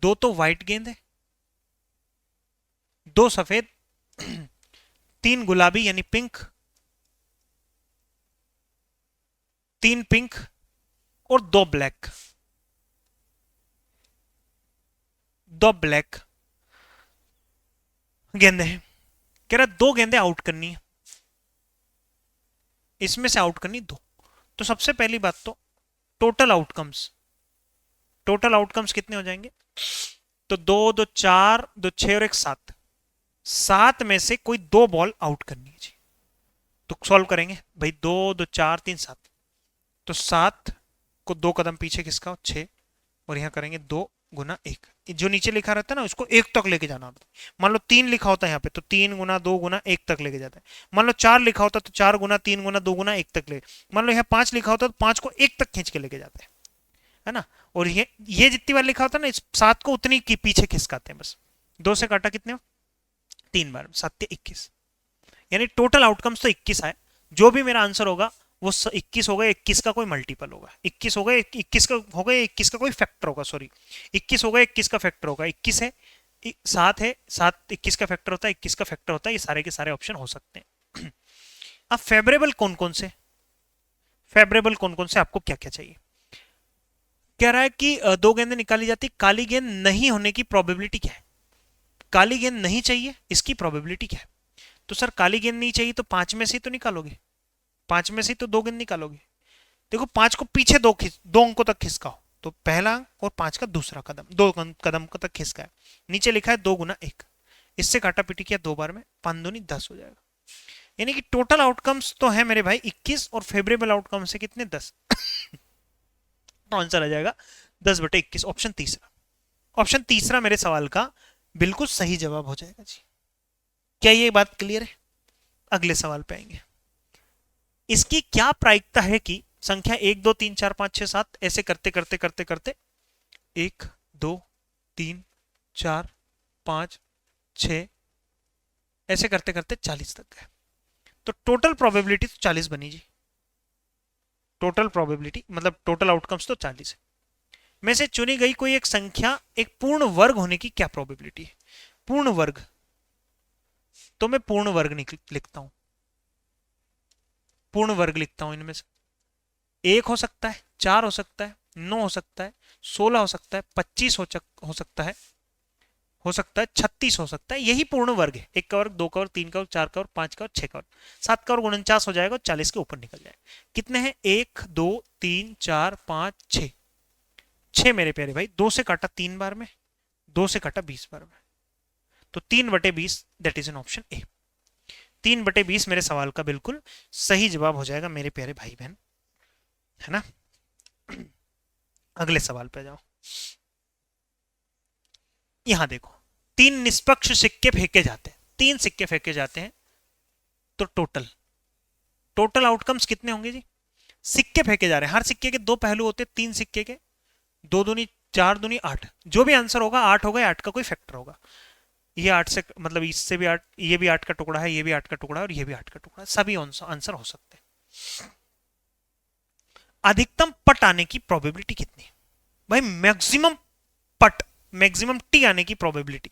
2 तो व्हाइट गेंद है, 2 सफेद, 3 गुलाबी यानी पिंक, 3 पिंक और 2 ब्लैक। 2 ब्लैक गेंदे हैं। कह रहा 2 गेंदे आउट करनी है, इसमें से आउट करनी 2। तो सबसे पहली बात तो टोटल आउटकम्स, टोटल आउटकम्स कितने हो जाएंगे? तो 2 2 4 2 6 और 1 7, 7 में से कोई 2 बॉल आउट करनी है जी। तो सॉल्व करेंगे भाई, 2 2 4 3 7, तो 7 को 2 कदम पीछे खिसकाओ 6, और यहां करेंगे 2 गुना 1। जो नीचे लिखा रहता है ना उसको 1 तक लेके जाना होता है। मान लो 3 लिखा होता है यहाँ पे, तो 3 गुना 2 गुना 1 तक लेके जाता है। मान लो 4 लिखा होता है तो 4 गुना 3 गुना 2 गुना 1 तक ले। मान लो यहाँ 5 लिखा होता है तो 5 को 1 तक खींच के लेके जाता है ना। और ये जितनी बार लिखा होता है ना, इस 7 को उतनी की पीछे खिसकाते हैं बस। 2 से काटा कितने हो? 3 बार, 7 21, यानी टोटल आउटकम्स तो 21 आए। जो भी मेरा आंसर होगा वो 21 होगा, 21 का कोई मल्टीपल होगा, 21 होगा, 21 का होगा, 21 का कोई फैक्टर होगा, सॉरी 21 होगा, 21 का फैक्टर होगा। 21 है, 7 है, 7 21 का फैक्टर होता है, 21 का फैक्टर होता है। ये सारे के सारे ऑप्शन हो सकते हैं। अब फेवरेबल कौन कौन से, फेवरेबल कौन कौन से, आपको क्या क्या चाहिए? कह रहा है कि 2 गेंदें निकाली जाती, काली गेंद नहीं होने की प्रोबेबिलिटी क्या है? काली गेंद नहीं चाहिए, इसकी प्रोबेबिलिटी क्या है? तो सर काली गेंद नहीं चाहिए तो 5 में से तो निकालोगे, 5 में से तो 2 गेंद निकालोगे। देखो 5 को पीछे 2 अंकों तक खिसकाओ, तो पहला अंक और 5 का दूसरा कदम, 2 कदम तक खिसका है। नीचे लिखा है 2 गुना 1, इससे काटा पीटी किया 2 बार में, 5 दूनी 10 हो जाएगा। यानी कि टोटल आउटकम्स तो है मेरे भाई 21, और फेवरेबल आउटकम्स है कितने? 10। तो आंसर आ जाएगा 10/21, ऑप्शन तीसरा। ऑप्शन तीसरा मेरे सवाल का बिल्कुल सही जवाब हो जाएगा जी। क्या ये बात क्लियर है? अगले सवाल पे आएंगे। इसकी क्या प्रायिकता है कि संख्या 1 2 3 4 5 6 7 ऐसे करते करते करते करते 1 2 3 4 5 6 ऐसे करते करते 40 तक गए। तो टोटल प्रोबेबिलिटी तो 40 बनी जी। टोटल प्रोबेबिलिटी मतलब टोटल आउटकम्स तो 40 है। में से चुनी गई कोई एक संख्या एक पूर्ण वर्ग होने की क्या प्रोबेबिलिटी है? पूर्ण वर्ग, तो मैं पूर्ण वर्ग लिखता हूं, पूर्ण वर्ग लिखता हूं। इनमें से 1 हो सकता है, 4 हो सकता है, 9 हो सकता है, 16 हो सकता है, 25 हो सकता है, 36 हो सकता है। यही पूर्ण वर्ग है। 1 का वर्ग, 2 का वर्ग, 3 का वर्ग, 4 का वर्ग, 5 का वर्ग, 6 का वर्ग, 7 का वर्ग 49 हो जाएगा, 40 के ऊपर निकल जाएगा। कितने हैं? 1 2 3 4 5 6। 6 मेरे प्यारे भाई। 2 से काटा 3 बार में, 2 से काटा 20 बार में, तो 3/20 that is an option A. 3/20 मेरे सवाल का बिल्कुल सही जवाब हो जाएगा मेरे प्यारे भाई बहन, है ना। अगले सवाल पे जाओ। यहां देखो, 3 निष्पक्ष सिक्के फेंके जाते हैं, 3 सिक्के फेंके जाते हैं, तो टोटल आउटकम्स कितने होंगे जी? सिक्के फेंके जा रहे हैं, हर सिक्के के 2 पहलू होते हैं, 3 सिक्के के 2 दूनी 4 दूनी 8, जो भी आंसर होगा 8 होगा, 8 का कोई फैक्टर होगा। ये 8 से मतलब इससे भी 8, ये भी 8 का टुकड़ा है, ये भी 8 का टुकड़ा है, और ये भी 8 का टुकड़ा है, सभी आंसर हो सकते हैं। अधिकतम पट आने की प्रोबेबिलिटी कितनी है भाई? मैक्सिमम पट, मैक्सिमम टी आने की प्रोबेबिलिटी,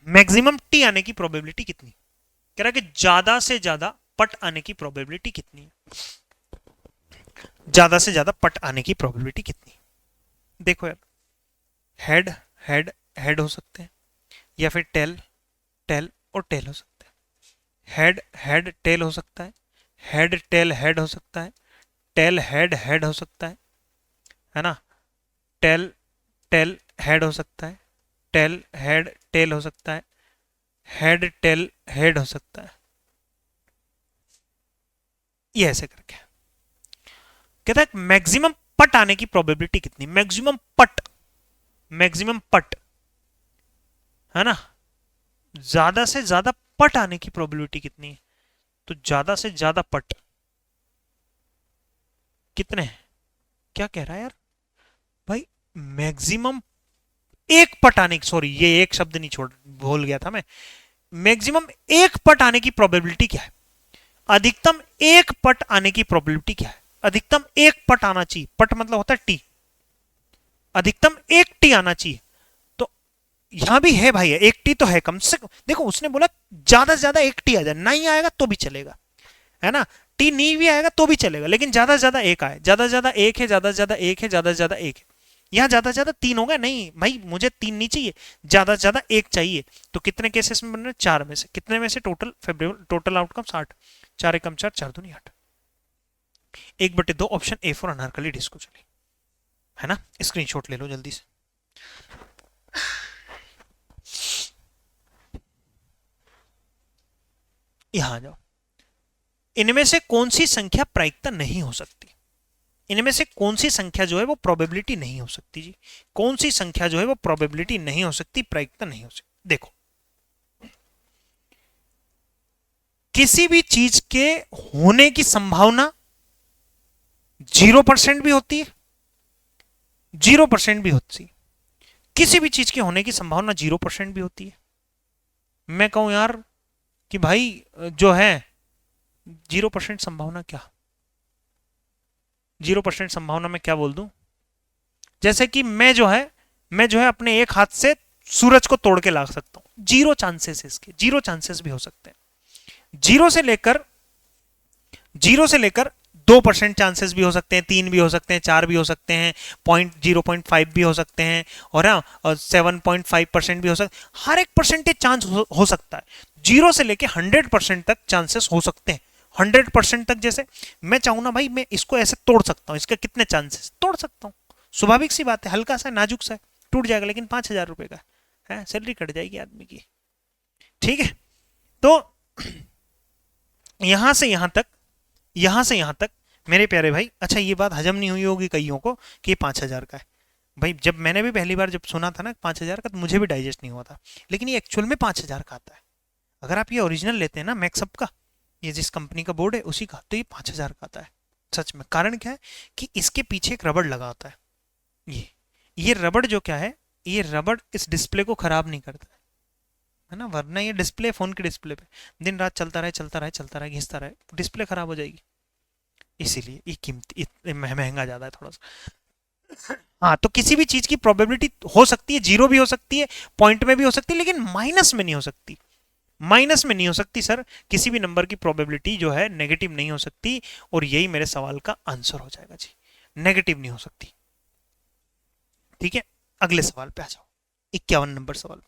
मैक्सिमम टी आने की प्रोबेबिलिटी कितनी? कह रहा है कि ज्यादा से ज्यादा पट आने की प्रोबेबिलिटी कितनी है? ज्यादा से ज्यादा पट आने की प्रोबेबिलिटी कितनी? देखो यार, हेड हेड हेड हो सकते हैं, या फिर टेल टेल और टेल हो सकते हैं। हेड हेड टेल हो सकता है, हेड टेल हेड हो सकता है, टेल हेड हेड हो सकता है ना। टेल टेल हेड हो सकता है, टेल हेड टेल हो सकता है, हेड टेल हेड हो सकता है। ये ऐसे करके कहता है मैक्सिमम पट आने की प्रोबेबिलिटी कितनी? मैक्सिमम पट, मैक्सिमम पट, है ना। ज्यादा से ज्यादा पट आने की प्रोबेबिलिटी कितनी है? तो ज्यादा से ज्यादा पट कितने हैं? क्या कह रहा है यार भाई? मैक्सिमम एक पट आने की, सॉरी ये एक शब्द नहीं छोड़, भूल गया था मैं। मैक्सिमम एक पट आने की प्रोबेबिलिटी क्या है? अधिकतम एक पट आने की प्रोबेबिलिटी क्या है? अधिकतम एक पट आना चाहिए, पट मतलब होता है टी, अधिकतम एक टी आना चाहिए। तो यहां भी है भाई, एक टी तो है कम से कम। देखो उसने बोला ज्यादा से ज्यादा एक टी आ जाए, नहीं आएगा तो भी चलेगा, है ना। टी नहीं भी आएगा तो भी चलेगा, लेकिन ज्यादा से ज्यादा एक आए। ज्यादा से ज्यादा एक है, ज्यादा से ज्यादा एक है, ज्यादा से ज्यादा एक है। यहां ज्यादा से ज्यादा 3 होगा, नहीं भाई मुझे 3 नहीं चाहिए, ज्यादा से ज्यादा एक चाहिए। तो कितने केसेस में बन रहे? 4 में से। कितने में से? टोटल आउटकम 60, 4 एकम 4, 4 दूनी 8, 1/2 option A for Anarkali disco चली, है ना। स्क्रीनशॉट ले लो जल्दी से। यहां आ जाओ। इनमें से कौन सी संख्या प्रायिकता नहीं हो सकती? इनमें से कौन सी संख्या जो है वो प्रोबेबिलिटी नहीं हो सकती जी? कौन सी संख्या जो है वो प्रोबेबिलिटी नहीं हो सकती, प्रायिकता नहीं हो सकती? देखो, किसी भी चीज के होने की संभावना 0% भी होती है, 0% भी होती है। किसी भी चीज के होने की संभावना 0% भी होती है। मैं कहूं यार कि भाई जो है 0% संभावना क्या, 0% संभावना में क्या बोल दूं? जैसे कि मैं जो है अपने एक हाथ से सूरज को तोड़ के ला सकता हूं, 0 चांसेस है इसके, 0 चांसेस भी हो सकते हैं। 0 से लेकर 2% चांसेस भी हो सकते हैं, 3 भी हो सकते हैं, 4 भी हो सकते हैं, 0.5 भी हो सकते हैं, और हाँ 7.5% भी हो सकते हैं। हर एक परसेंटेज चांस हो सकता है। 0 से लेकर 100% तक चांसेस हो सकते हैं। 100% तक, जैसे मैं चाहूँ ना भाई, मैं इसको ऐसे तोड़ सकता हूँ, इसके कितने चांसेस तोड़ सकता हूँ। स्वाभाविक सी बात है, हल्का सा नाजुक सा टूट जाएगा, लेकिन 5,000 रुपए का है, सैलरी कट जाएगी आदमी की। ठीक है, तो यहां से यहां तक, यहां से यहां तक मेरे प्यारे भाई। अच्छा, ये बात हजम नहीं हुई होगी कईयों को कि 5,000 का है। भाई जब मैंने भी पहली बार जब सुना था ना 5,000 का, तो मुझे भी डाइजेस्ट नहीं हुआ था, लेकिन ये एक्चुअल में 5,000 का आता है। अगर आप ये ओरिजिनल लेते हैं ना मैक्सअप का, ये जिस कंपनी का बोर्ड है उसी का, तो ये 5,000 का आता है सच में। कारण क्या है कि इसके पीछे एक रबड़ लगा होता है। ये रबड़ जो क्या है, ये रबड़ इस डिस्प्ले को खराब नहीं करता है। है ना, वरना ये डिस्प्ले, फोन की डिस्प्ले पे दिन रात चलता रहे चलता रहे चलता रहे, घिसता रहे, डिस्प्ले खराब हो जाएगी। इसीलिए ये कीमती महंगा ज्यादा है थोड़ा सा। हाँ, तो किसी भी चीज की प्रोबेबिलिटी हो सकती है, जीरो भी हो सकती है, पॉइंट में भी हो सकती है, लेकिन माइनस में नहीं हो सकती। माइनस में नहीं हो सकती सर, किसी भी नंबर की प्रोबेबिलिटी जो है नेगेटिव नहीं हो सकती। और यही मेरे सवाल का आंसर हो जाएगा जी, नेगेटिव नहीं हो सकती। ठीक है, अगले सवाल पे आ जाओ, 51 नंबर सवाल।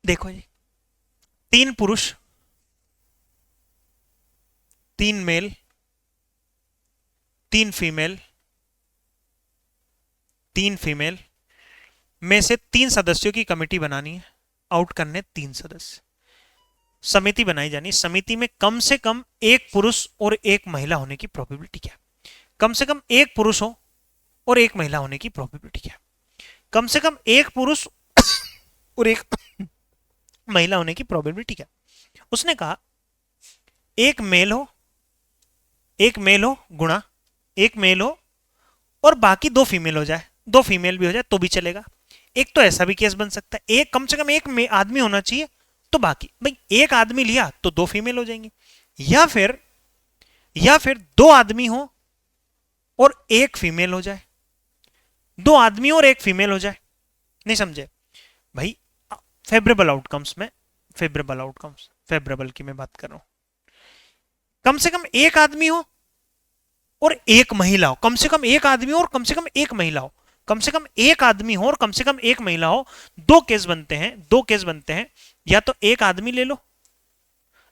देखो जी, तीन पुरुष, तीन मेल, तीन फीमेल, तीन फीमेल में से तीन सदस्यों की कमेटी बनानी है, आउट करने तीन सदस्य। समिति बनाई जानी, समिति में कम से कम एक पुरुष और एक महिला होने की प्रोबेबिलिटी क्या है? कम से कम एक पुरुष हो और एक महिला होने की प्रोबेबिलिटी क्या है? कम से कम एक पुरुष और एक महिला होने की प्रोबेबिलिटी क्या? उसने कहा एक मेल हो, एक मेल हो गुणा एक मेल हो और बाकी दो फीमेल हो जाए, दो फीमेल भी हो जाए तो भी चलेगा। एक तो ऐसा भी केस बन सकता है, एक कम से कम एक आदमी होना चाहिए, तो बाकी भाई एक आदमी लिया तो दो फीमेल हो जाएंगी, या फिर दो आदमी हो और एक फीमेल हो जाए, दो आदमी और एक फीमेल हो जाए। नहीं समझे भाई? फेवरेबल आउटकम्स में, फेवरेबल आउटकम्स, फेवरेबल की मैं बात कर रहा हूं। कम से कम एक आदमी हो और एक महिला हो, कम से कम एक आदमी हो और कम से कम एक महिला हो, कम से कम एक आदमी हो और कम से कम एक महिला हो। दो केस बनते हैं, दो केस बनते हैं, या तो एक आदमी ले लो,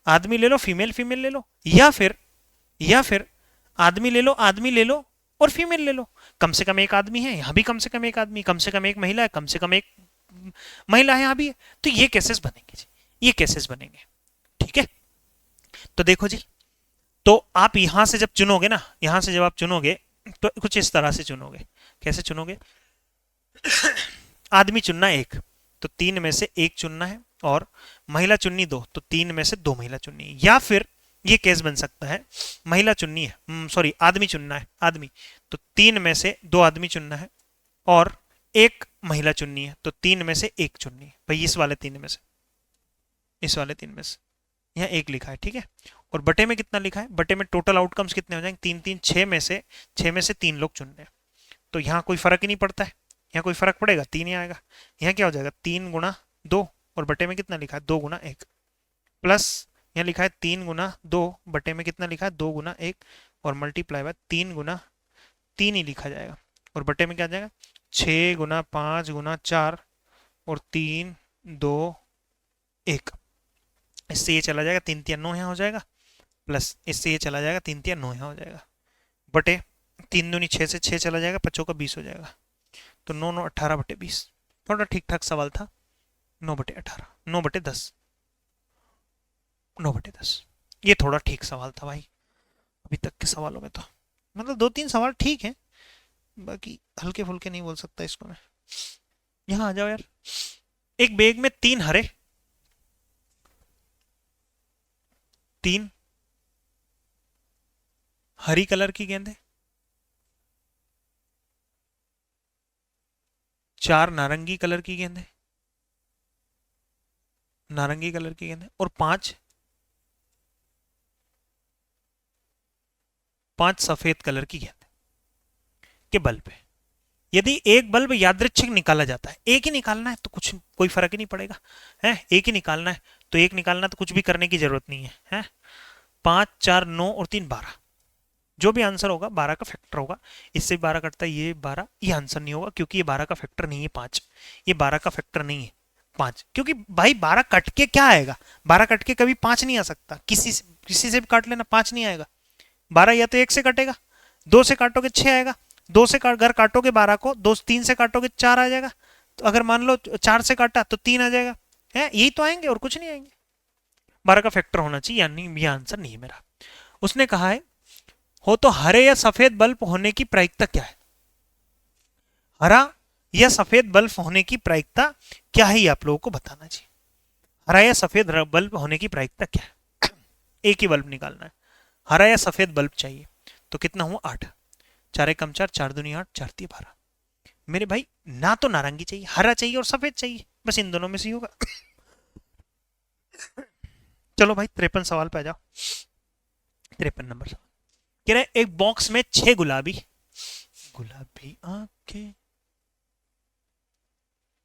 आदमी ले लो, फीमेल फीमेल ले लो, या फिर आदमी ले लो, आदमी ले लो और फीमेल ले लो। कम से कम एक आदमी है, यहां भी कम से कम एक आदमी, कम से कम एक महिला है, कम से कम एक महिला है, यहां भी है। तो ये केसेस बनेंगे जी, ये केसेस बनेंगे। ठीक है, तो देखो जी, तो आप यहां से जब चुनोगे ना, यहां से जब आप चुनोगे तो कुछ इस तरह से चुनोगे। कैसे चुनोगे? आदमी चुनना एक, तो तीन में से एक चुनना है, और महिला चुननी दो, तो तीन में से दो महिला चुननी है। या फिर ये केस बन सकता है, महिला चुननी है, सॉरी आदमी चुनना है, आदमी, तो तीन में से दो आदमी चुनना है और एक महिला चुननी है, तो तीन में से एक चुननी है। भाई इस वाले तीन में से, इस वाले तीन में से यहाँ एक लिखा है, ठीक है। और बटे में कितना लिखा है? बटे में टोटल आउटकम्स कितने हो जाएंगे? तीन तीन, छह में से तीन लोग चुन रहे हैं, तो यहाँ कोई फर्क ही नहीं पड़ता है। यहाँ कोई फर्क पड़ेगा? तीन ही आएगा। यहाँ क्या हो जाएगा? तीन गुना दो, और बटे में कितना लिखा है? दो गुना एक, प्लस यहाँ लिखा है तीन गुना दो, बटे में कितना लिखा है? दो गुना एक, और मल्टीप्लाई बाय तीन गुना तीन ही लिखा जाएगा, और बटे में क्या आ जाएगा? छः गुना पाँच गुना चार, और तीन दो एक। इससे ये चला जाएगा, तीन तिया नौ यहाँ हो जाएगा, प्लस इससे ये चला जाएगा, तीन तिया नौ यहाँ हो जाएगा, बटे तीन दूनी छः से छः चला जाएगा, पच्चों का 20 हो जाएगा, तो नौ नौ 18/20। थोड़ा ठीक ठाक सवाल था। 9/18, 9/10, 9/10, ये थोड़ा ठीक सवाल था भाई अभी तक के सवालों में। तो मतलब दो तीन सवाल ठीक है, बाकी हल्के फुल्के नहीं बोल सकता इसको मैं। यहाँ आ जाओ यार। एक बैग में तीन हरे, तीन हरी कलर की गेंदें, चार नारंगी कलर की गेंदें, नारंगी कलर की गेंदें, और पांच सफेद कलर की गेंद के बल्ब है। यदि एक बल्ब यादृच्छिक निकाला जाता है, एक ही निकालना है तो कुछ कोई फर्क ही नहीं पड़ेगा, है एक ही निकालना है, तो एक निकालना तो कुछ भी करने की जरूरत नहीं है। 5 4 9 और 3 12, जो भी आंसर होगा 12 का फैक्टर होगा। इससे 12 कटता है, ये 12, ये आंसर नहीं होगा क्योंकि ये 12 का फैक्टर नहीं है 5, ये 12 का फैक्टर नहीं है 5, क्योंकि भाई 12 कट के क्या आएगा? 12 कट के कभी 5 नहीं आ सकता, किसी से भी काट लेना 5 नहीं आएगा। 12 या तो एक से कटेगा, दो से काटोगे 6 आएगा, दो से अगर काटोगे 12 को, दो तीन से काटोगे 4 आ जाएगा, तो अगर मान लो 4 से काटा तो 3 आ जाएगा, है यही तो आएंगे और कुछ नहीं आएंगे। 12 का फैक्टर होना चाहिए, यानी ये आंसर नहीं है मेरा। उसने कहा है हो तो हरे या सफेद बल्ब होने की प्रायिकता क्या है? हरा या सफेद बल्ब होने की प्रायिकता क्या है, ये आप लोगों को बताना चाहिए। हरा या सफेद बल्ब होने की प्रायिकता क्या है? एक ही बल्ब निकालना है, हरा या सफेद बल्ब चाहिए, तो कितना हुआ? 8, 4 एकम 4, 4 दूनी 8, 4 3 12, मेरे भाई ना तो नारंगी चाहिए, हरा चाहिए और सफेद चाहिए, बस इन दोनों में से ही होगा। चलो भाई 53 सवाल पे आ जाओ। 53 नंबर सवाल कह रहे एक बॉक्स में 6 गुलाबी गुलाबी आंखें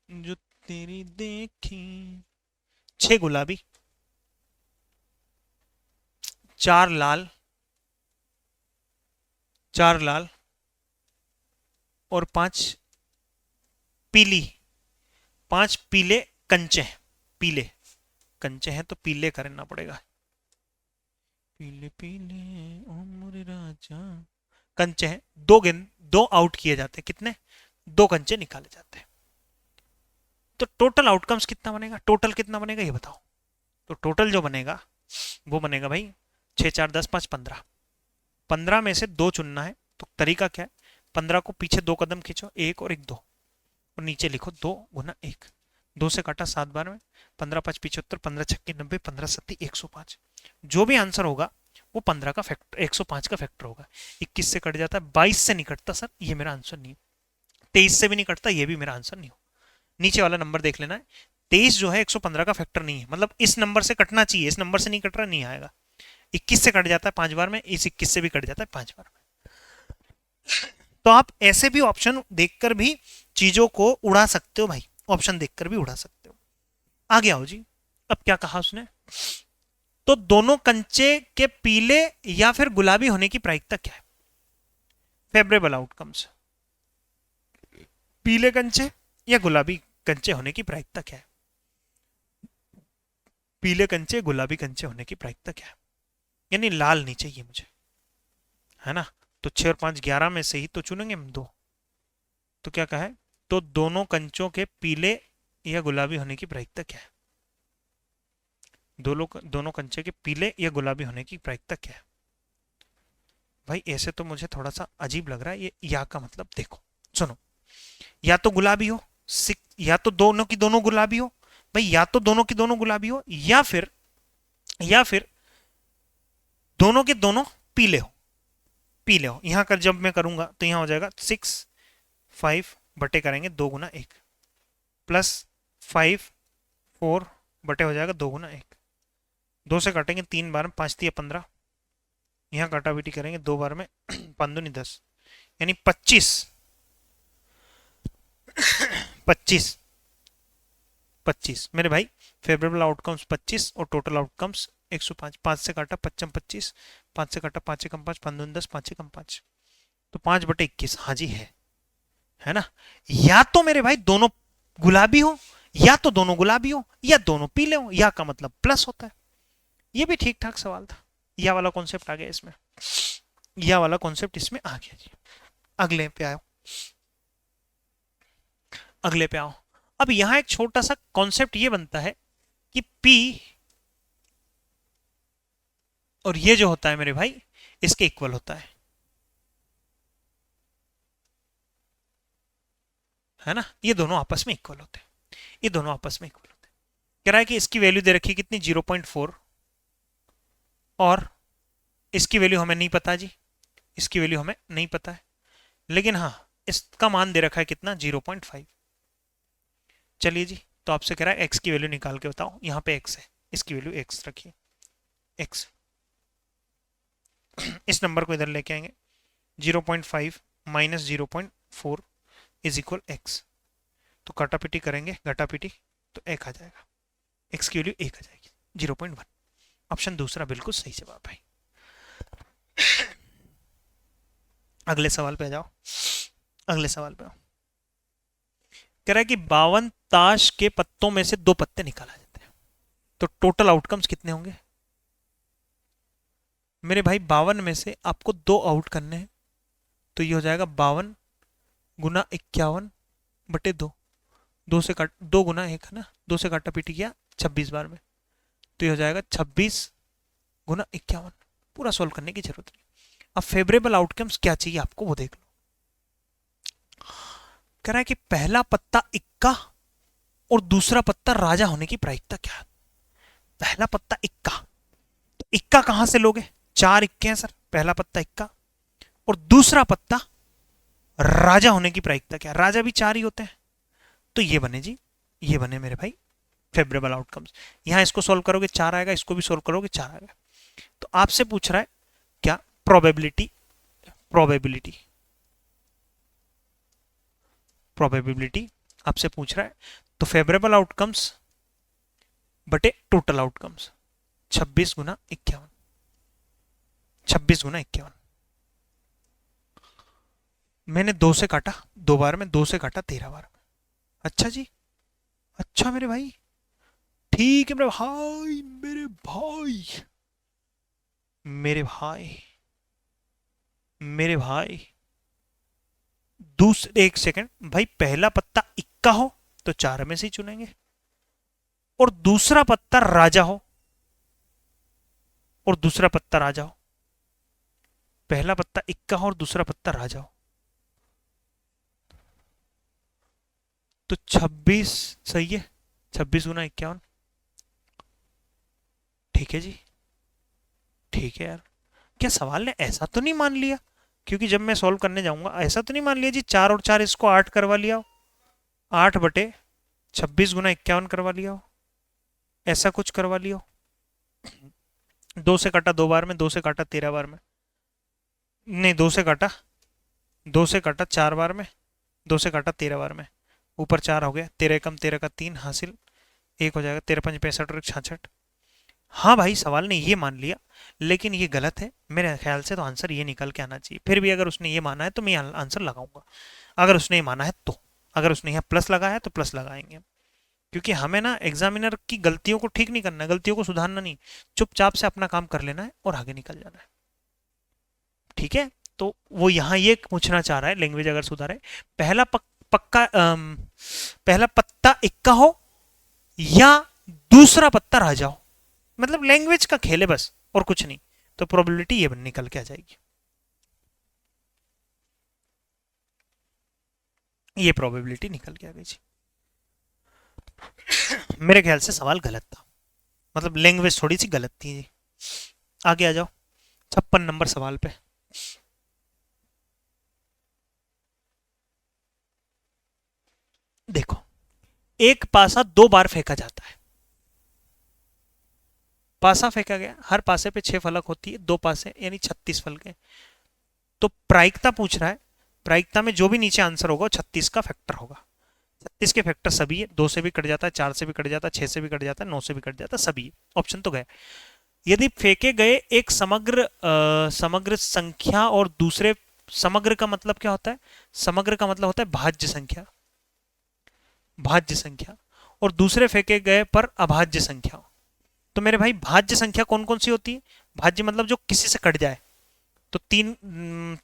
जो तेरी देखी, 6 गुलाबी, 4 लाल, 4 लाल और 5 पीली, 5 पीले कंचे हैं, पीले कंचे हैं तो पीले करना पड़ेगा, पीले पीले ओ मोरे राजा कंचे हैं। दो गेंद, दो आउट किए जाते हैं, कितने, 2 कंचे निकाले जाते हैं। तो टोटल आउटकम्स कितना बनेगा, टोटल कितना बनेगा ये बताओ। तो टोटल जो बनेगा वो बनेगा भाई 6 4 10 5 15, 15 में से 2 चुनना है। तो तरीका क्या है, 15 को पीछे 2 कदम खींचो, 1 और 1 2, और नीचे लिखो 2 गुना 1, 2 से काटा 7 बार में, 15 5 75, 15 छक्के 90, 15 सत्ती 105। जो भी आंसर होगा वो 15 का फैक्टर, 105 का फैक्टर होगा। 21 से कट जाता है, 22 से नहीं कटता सर, ये मेरा आंसर नहीं, 23 से भी नहीं कटता, ये भी मेरा आंसर नहीं हो। नीचे वाला नंबर देख लेना है, 23 जो है 115 का फैक्टर नहीं है, मतलब इस नंबर से कटना चाहिए, इस नंबर से नहीं कट रहा, नहीं आएगा। 21 से कट जाता है 5 बार में, इस 21 से भी कट जाता है 5 बार में। तो आप ऐसे भी ऑप्शन देखकर भी चीजों को उड़ा सकते हो भाई, ऑप्शन देखकर भी उड़ा सकते हो। आगे आओ जी, अब क्या कहा उसने, तो दोनों कंचे के पीले या फिर गुलाबी होने की प्रायिकता क्या है, फेवरेबल आउटकम्स, पीले कंचे या गुलाबी कंचे होने की प्रायिकता क्या है, पीले कंचे गुलाबी कंचे होने की प्रायिकता क्या है, यानी लाल नहीं चाहिए मुझे, है ना। तो 6 और 5 11 में से ही तो चुनेंगे हम 2। तो क्या कहा है, तो दोनों कंचों के पीले या गुलाबी होने की प्रायिकता क्या है, दोनों कंचे के पीले या गुलाबी होने की प्रायिकता क्या है। भाई ऐसे तो मुझे थोड़ा सा अजीब लग रहा है ये, या का मतलब देखो सुनो, या तो गुलाबी हो, या तो दोनों की दोनों गुलाबी हो भाई, या तो दोनों की दोनों गुलाबी हो, या फिर दोनों के दोनों पीले हो, पीले हो। यहां कर जब मैं करूंगा तो यहां हो जाएगा 6 5 बटे करेंगे 2 गुना 1 प्लस 5 4 बटे हो जाएगा 2 गुना 1, 2 से काटेंगे 3 बार में, 5 दिया 15, यहाँ काटा बीटी करेंगे 2 बार में, 5 दूनी 10, यानी 25 25 25 मेरे भाई, फेवरेबल आउटकम्स 25 और टोटल आउटकम्स 105। 5 से काटा 55 25, 5 से काटा 5 एकम 5, 5 दूनी 10, 5 एकम 5, तो 5 बटे 21, हाँ जी है ना। या तो मेरे भाई दोनों गुलाबी हो, या तो दोनों गुलाबी हो, या दोनों पीले हो, या का मतलब प्लस होता है। ये भी ठीक ठाक सवाल था, या वाला कॉन्सेप्ट आ गया इसमें, या वाला कॉन्सेप्ट इसमें आ गया जी। अगले पे आओ, अगले पे आओ। अब यहां एक छोटा सा कॉन्सेप्ट ये बनता है कि P और ये जो होता है मेरे भाई इसके इक्वल होता है ना, ये दोनों आपस में इक्वल होते हैं, ये दोनों आपस में इक्वल होते हैं। कह रहा है कि इसकी वैल्यू दे रखी कितनी 0.4, और इसकी वैल्यू हमें नहीं पता जी, इसकी वैल्यू हमें नहीं पता है, लेकिन हाँ इसका मान दे रखा है कितना 0.5। चलिए जी, तो आपसे कह रहा है एक्स की वैल्यू निकाल के बताओ, यहाँ पे एक्स है, इसकी वैल्यू एक्स रखिए, एक्स इस नंबर को इधर लेके आएंगे, 0.5 माइनस 0.4 इज इक्वल एक्स, तो काटापीटी करेंगे घटापीटी तो एक आ जाएगा, एक्स की वैल्यू एक आ जाएगी 0.1। ऑप्शन दूसरा बिल्कुल सही जवाब है। अगले सवाल पे आ जाओ, अगले सवाल पे आओ। कह रहा है कि 52 ताश के पत्तों में से 2 पत्ते निकाला जाते हैं, तो टोटल आउटकम्स कितने होंगे मेरे भाई। 52 में से आपको 2 आउट करने हैं, तो ये हो जाएगा 52 गुना 51 बटे 2, 2 से काट 2 गुना 1 है ना, 2 से काटा पीटी किया 26 बार में, तो ये हो जाएगा 26 गुना 51। पूरा सोल्व करने की जरूरत नहीं। अब फेवरेबल आउटकम्स क्या चाहिए आपको वो देख लो। कह रहा है कि पहला पत्ता इक्का और दूसरा पत्ता राजा होने की प्रायिकता क्या है। पहला पत्ता इक्का, तो इक्का कहां से लोगे, 4 इक्के हैं सर, पहला पत्ता इक्का, और दूसरा पत्ता राजा होने की प्रायिकता क्या, राजा भी 4 ही होते हैं। तो ये बने जी, ये बने मेरे भाई फेवरेबल आउटकम्स। यहां इसको सोल्व करोगे 4 आएगा, इसको भी सोल्व करोगे 4 आएगा। तो आपसे पूछ रहा है क्या, प्रोबेबिलिटी, प्रोबेबिलिटी, प्रोबेबिलिटी आपसे पूछ रहा है। तो फेवरेबल आउटकम्स बटे टोटल आउटकम्स, 26 गुना 51, 26 गुना 51। मैंने 2 से काटा 2 बार में, 2 से काटा 13 बार में। अच्छा जी, अच्छा मेरे भाई, ठीक है मेरे भाई, मेरे भाई, मेरे भाई, मेरे भाई। दूसरे, एक सेकंड भाई, पहला पत्ता इक्का हो तो 4 में से ही चुनेंगे, और दूसरा पत्ता राजा हो, और दूसरा पत्ता राजा हो, पहला पत्ता इक्का हो और दूसरा पत्ता राजा हो, तो 26 सही है, 26 गुना 51। ठीक है जी, ठीक है यार। क्या सवाल ने ऐसा तो नहीं मान लिया, क्योंकि जब मैं सॉल्व करने जाऊंगा ऐसा तो नहीं मान लिया जी 4 और 4 इसको 8 करवा लिया हो, 8 बटे 26 गुना 51 करवा लिया हो, ऐसा कुछ करवा लिया हो। 2 से काटा 2 बार में, 2 से काटा 13 बार में, नहीं 2 से काटा, 2 से काटा 4 बार में, 2 से काटा 13 बार में, ऊपर 4 हो गया, 13 कम 13 का 3 हासिल, 1 हो जाएगा, 13 5 65 और 66। हाँ भाई, सवाल ने ये मान लिया, लेकिन ये गलत है मेरे ख्याल से। तो आंसर ये निकल के आना चाहिए। फिर भी अगर उसने ये माना है तो मैं आंसर लगाऊंगा, अगर उसने ये माना है तो। अगर उसने यहाँ प्लस लगाया है तो प्लस लगाएंगे, क्योंकि हमें ना एग्जामिनर की गलतियों को ठीक नहीं करना है, गलतियों को सुधारना नहीं, चुपचाप से अपना काम कर लेना है और आगे निकल जाना है। ठीक है, तो वो यहाँ ये पूछना चाह रहा है, लैंग्वेज अगर सुधारे, पहला पक्का पहला पत्ता इक्का हो या दूसरा पत्ता राजा हो, मतलब लैंग्वेज का खेल है बस, और कुछ नहीं। तो प्रोबेबिलिटी ये निकल के आ जाएगी, ये प्रोबेबिलिटी निकल के आ गई जी। मेरे ख्याल से सवाल गलत था, मतलब लैंग्वेज थोड़ी सी गलत थी जी। आगे आ जाओ 56 नंबर सवाल पे। देखो, एक पासा 2 बार फेंका जाता है, पासा फेंका गया, हर पासे पे 6 फलक होती है, 2 पासे यानी 36 फलक। तो प्रायिकता पूछ रहा है, प्रायिकता में जो भी नीचे आंसर होगा 36 का फैक्टर होगा। 36 के फैक्टर सभी है, 2 से भी कट जाता है, 4 से भी कट जाता है, 6 से भी कट जाता है, 9 से भी कट जाता है, सभी है। ऑप्शन तो गए। यदि फेंके गए एक समग्र समग्र संख्या और दूसरे, समग्र का मतलब क्या होता है, समग्र का मतलब होता है भाज्य संख्या, भाज्य संख्या, और दूसरे फेंके गए पर अभाज्य संख्या। तो मेरे भाई भाज्य संख्या कौन कौन सी होती है, भाज्य मतलब जो किसी से कट जाए, तो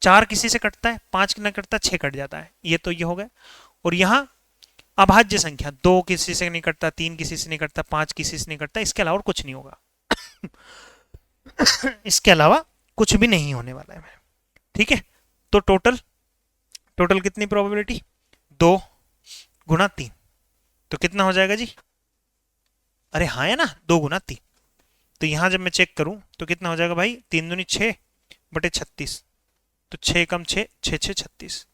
4 किसी से कटता है, 5 न कटता, 6 कट जाता है, ये तो ये हो गया। और यहाँ अभाज्य संख्या, 2 किसी से नहीं कटता, 3 किसी से नहीं कटता, 5 किसी से नहीं कटता, इसके अलावा कुछ नहीं होगा। इसके अलावा कुछ भी नहीं होने वाला है। ठीक है, तो टोटल, टोटल कितनी प्रोबेबिलिटी, 2 गुना 3, तो कितना हो जाएगा जी, अरे हाँ है ना, 2 गुना 3। तो यहां जब मैं चेक करूं तो कितना हो जाएगा भाई, 3 दूनी 6 बटे 36, तो 6 कम 6, 6 6 36,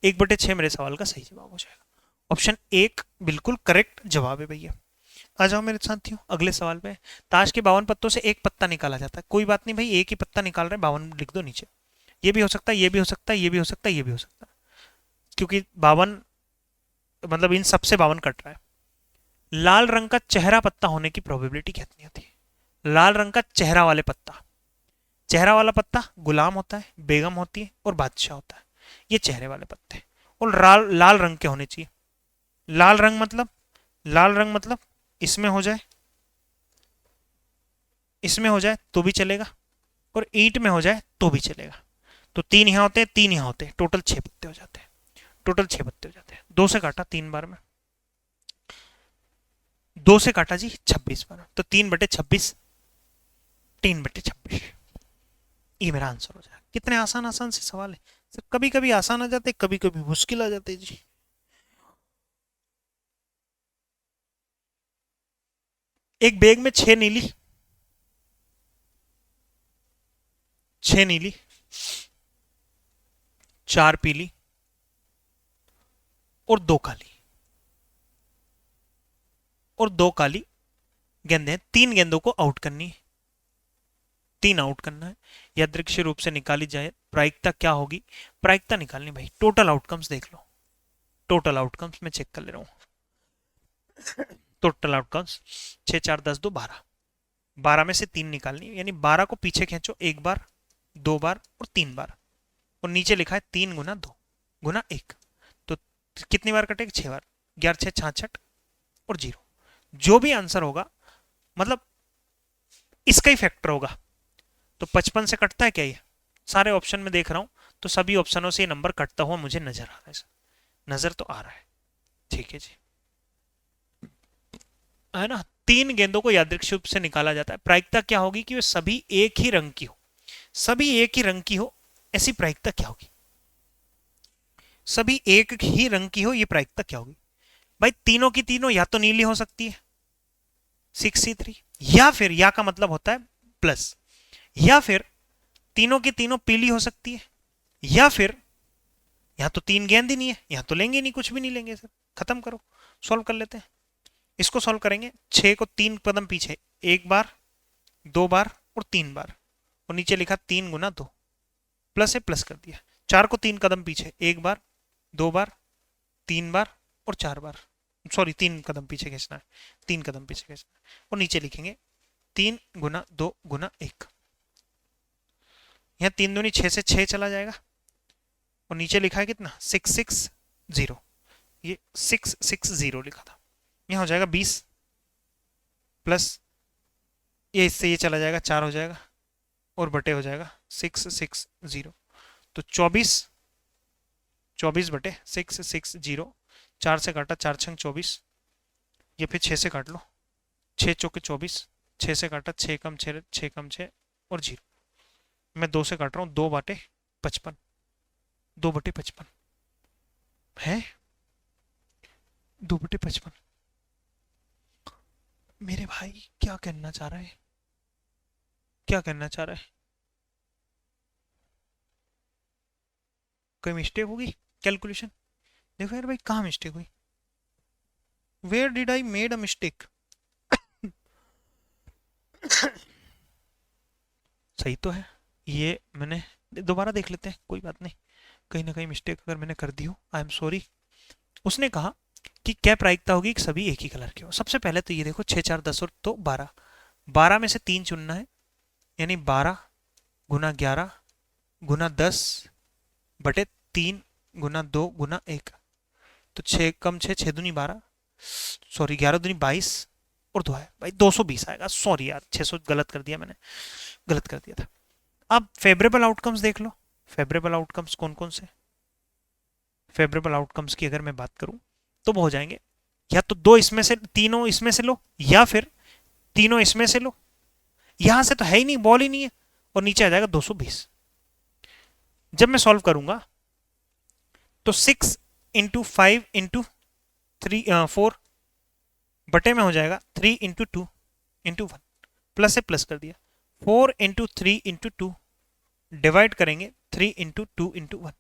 1 बटे 6 मेरे सवाल का सही जवाब हो जाएगा। ऑप्शन 1 बिल्कुल करेक्ट जवाब है भैया। आ जाओ मेरे साथियों अगले सवाल पे। ताश के 52 पत्तों से एक पत्ता निकाला जाता है, कोई बात नहीं भाई, एक ही पत्ता निकाल रहे हैं, 52 लिख दो नीचे। ये भी हो सकता है, ये भी हो सकता है, ये भी हो सकता है, ये भी हो सकता है, क्योंकि 52 मतलब इन सबसे 52 कट रहा है। लाल रंग का चेहरा पत्ता होने की प्रोबेबिलिटी कितनी होती है, लाल रंग का चेहरा वाले पत्ता, चेहरा वाला पत्ता गुलाम होता है, बेगम होती है और बादशाह होता है, ये चेहरे वाले पत्ते, और लाल लाल रंग के होने चाहिए। लाल रंग मतलब, लाल रंग मतलब इसमें हो जाए, इसमें हो जाए तो भी चलेगा, और ईंट में हो जाए तो भी चलेगा। तो 3 यहां होते हैं, 3 यहां होते हैं, टोटल 6 पत्ते हो जाते हैं, टोटल 6 पत्ते हो जाते हैं। 2 से काटा 3 बार में, 2 से काटा जी 26 बार, तो 3 बटे 26, 3 बटे 26, ये मेरा आंसर हो जाएगा। कितने आसान आसान से सवाल है सर, कभी कभी आसान आ जाते, कभी कभी मुश्किल आ जाते जी। एक बैग में 6 नीली, 6 नीली, 4 पीली, और दो काली, और दो काली गेंदें हैं। तीन गेंदों को आउट करनी है, तीन आउट करना है, यादृच्छिक रूप से निकाली जाए, प्रायिकता क्या होगी? प्रायिकता निकालनी भाई, टोटल आउटकम्स देख लो, टोटल आउटकम्स मैं चेक कर ले रहा हूं। टोटल आउटकम्स 6 4 10 2 12, 12 में से तीन निकालनी है, यानी 12 को पीछे खींचो, एक बार, दो बार और तीन बार, और नीचे लिखा है 3 गुना 2 गुना 1, तो कितनी बार कटेगा? 6 बार, 11 6 66 और 0। जो भी आंसर होगा, मतलब इसका ही फैक्टर होगा, तो 55 से कटता है क्या ये? सारे ऑप्शन में देख रहा हूं, तो सभी ऑप्शनों से ये नंबर कटता हुआ मुझे नजर आ रहा है, नजर तो आ रहा है, ठीक है जी, है ना। तीन गेंदों को यादृच्छिक रूप से निकाला जाता है, प्रायिकता क्या होगी? कि वे सभी एक ही रंग की हो, सभी एक ही रंग की हो, ऐसी प्रायिकता क्या होगी? सभी एक ही रंग की हो, ये प्रायिकता क्या होगी? भाई तीनों की तीनों या तो नीली हो सकती है 6C3, या फिर या का मतलब होता है प्लस, या फिर तीनों की तीनों पीली हो सकती है, या फिर यहां तो तीन गेंद ही नहीं है, यहां तो लेंगे नहीं, कुछ भी नहीं लेंगे सर, खत्म करो, सॉल्व कर लेते हैं। इसको सॉल्व करेंगे, 6 को तीन कदम पीछे, एक बार, दो बार और तीन बार, और नीचे लिखा 3 गुना 2, प्लस है प्लस कर दिया। 4 को तीन कदम पीछे, एक बार, दो बार, तीन बार और चार बार, सॉरी 3 कदम पीछे खींचना है, 3 कदम पीछे खींचना है, और नीचे लिखेंगे 3 गुना 2 गुना 1। यहां 3 दूनी 6 से 6 चला जाएगा, और नीचे लिखा है कितना? 660, ये 660 लिखा था, यहां हो जाएगा 20, प्लस ये इससे ये चला जाएगा, 4 हो जाएगा, और बटे हो जाएगा 660, तो 24, 24 बटे 660, 4 से काटा, 4 छंग 24, ये फिर 6 से काट लो, 6 चौके 24, 6 से काटा, 6 कम 6, 6 कम 6 और 0, मैं 2 से काट रहा हूँ, 2 बटे 55, 2 बटे 55 है, 2 बटे 55। मेरे भाई क्या कहना चाह रहा है, क्या कहना चाह रहा है? कोई मिस्टेक होगी कैलकुलेशन? देखो यार भाई, कहाँ मिस्टेक हुई? Where did I made a mistake? सही तो है ये, मैंने दोबारा देख लेते हैं, कोई बात नहीं, कहीं ना कहीं मिस्टेक अगर मैंने कर दी हो, आई एम सॉरी। उसने कहा कि क्या प्रायिकता होगी कि सभी एक ही कलर के हो। सबसे पहले तो ये देखो, 6 4 10 और तो 12, 12 में से तीन चुनना है, यानी 12 गुना 11 गुना 10 बटे 3 गुना 2 गुना 1, तो 6 कम 6, 6 दूनी 12, सॉरी 11 दूनी 22 और 2 है भाई 220 आएगा, सॉरी यार 600 गलत कर दिया मैंने, गलत कर दिया था। अब फेवरेबल आउटकम्स देख लो, फेवरेबल आउटकम्स कौन कौन से? फेवरेबल आउटकम्स की अगर मैं बात करूं तो वो हो जाएंगे, या तो दो इसमें से, तीनों इसमें से लो, या फिर तीनों इसमें से लो, यहां से तो है ही नहीं, बॉल ही नहीं है, और नीचे आ जाएगा 220। जब मैं सॉल्व करूंगा तो 6 इंटू 5 इंटू 4 बटे में हो जाएगा 3 इंटू 2 इंटू 1, प्लस से प्लस कर दिया, 4 इंटू 3 इंटू 2 डिवाइड करेंगे 3 इंटू 2 इंटू 1,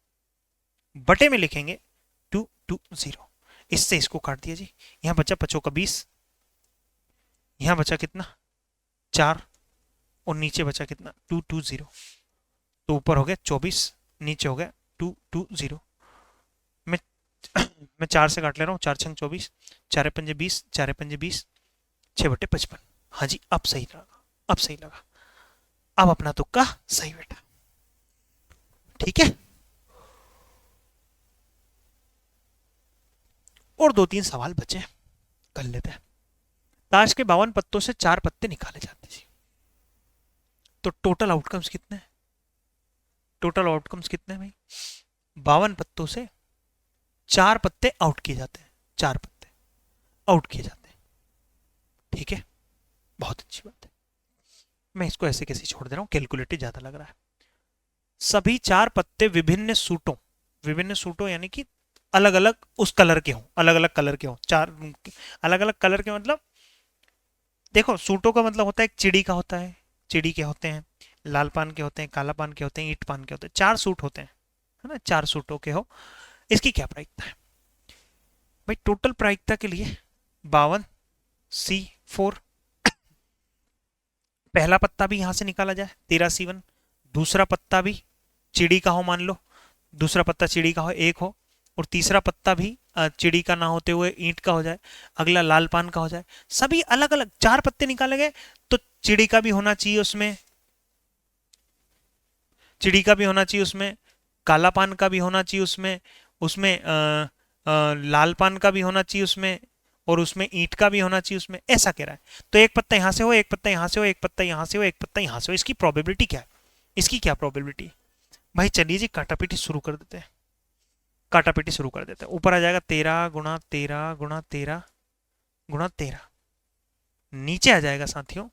बटे में लिखेंगे 220। इससे इसको काट दिया जी, यहां बचा 5 का 20, यहां बचा कितना 4, और नीचे बचा कितना 220, तो ऊपर हो गया 24, नीचे हो गया 220। मैं मैं 4 से काट ले रहा हूँ, 4 छंग 24, 4 पंजे 20, 4 पंजे 20, 6 बटे 55। हाँ जी अब सही लगा, अब सही लगा, अब अपना तुक्का सही बेटा, ठीक है। और दो तीन सवाल बचे, कर लेते हैं। ताश के 52 पत्तों से 4 पत्ते निकाले जाते हैं, तो टोटल आउटकम्स कितने हैं? टोटल आउटकम्स कितने हैं भाई? 52 पत्तों से 4 पत्ते आउट किए जाते हैं, 4 पत्ते आउट किए जाते हैं, ठीक है, बहुत अच्छी बात है। मैं इसको ऐसे कैसे छोड़ दे रहा हूं, कैलकुलेटिव ज्यादा लग रहा है। सभी 4 पत्ते विभिन्न सूटों यानी कि अलग अलग उस कलर के हों, अलग अलग कलर के हों, 4 अलग अलग कलर के, मतलब देखो सूटों का मतलब होता है, एक चिड़ी का होता है, चिड़ी के होते हैं, लाल पान के होते हैं, काला पान के होते हैं, ईट पान के होते हैं, 4 सूट होते हैं, है ना, 4 सूटों के हो। इसकी क्या प्रायिकता है? भाई टोटल प्रायिकता के लिए 52C4, पहला पत्ता भी यहां से निकाला जाए 13C1, दूसरा पत्ता भी चिड़ी का हो मान लो, दूसरा पत्ता चिड़ी का हो एक हो, और तीसरा पत्ता भी चिड़ी का ना होते हुए ईंट का हो जाए, अगला लाल पान का हो जाए, सभी अलग अलग 4 पत्ते निकाले गए तो चिड़ी का भी होना चाहिए उसमें, चिड़ी का भी होना चाहिए उसमें, काला पान का भी होना चाहिए उसमें, उसमें लाल पान का भी होना चाहिए उसमें, और उसमें ईंट का भी होना चाहिए उसमें, ऐसा कह रहा है। तो एक पत्ता यहां से हो, एक पत्ता यहां से हो, एक पत्ता यहां से हो, एक पत्ता यहां से हो, इसकी प्रोबेबिलिटी क्या है, इसकी क्या प्रोबेबिलिटी? भाई चलिए जी काटापीटी शुरू कर देते हैं, काटापीटी शुरू कर देते हैं। ऊपर आ जाएगा 13 गुणा 13 गुणा 13 गुणा 13, नीचे आ जाएगा साथियों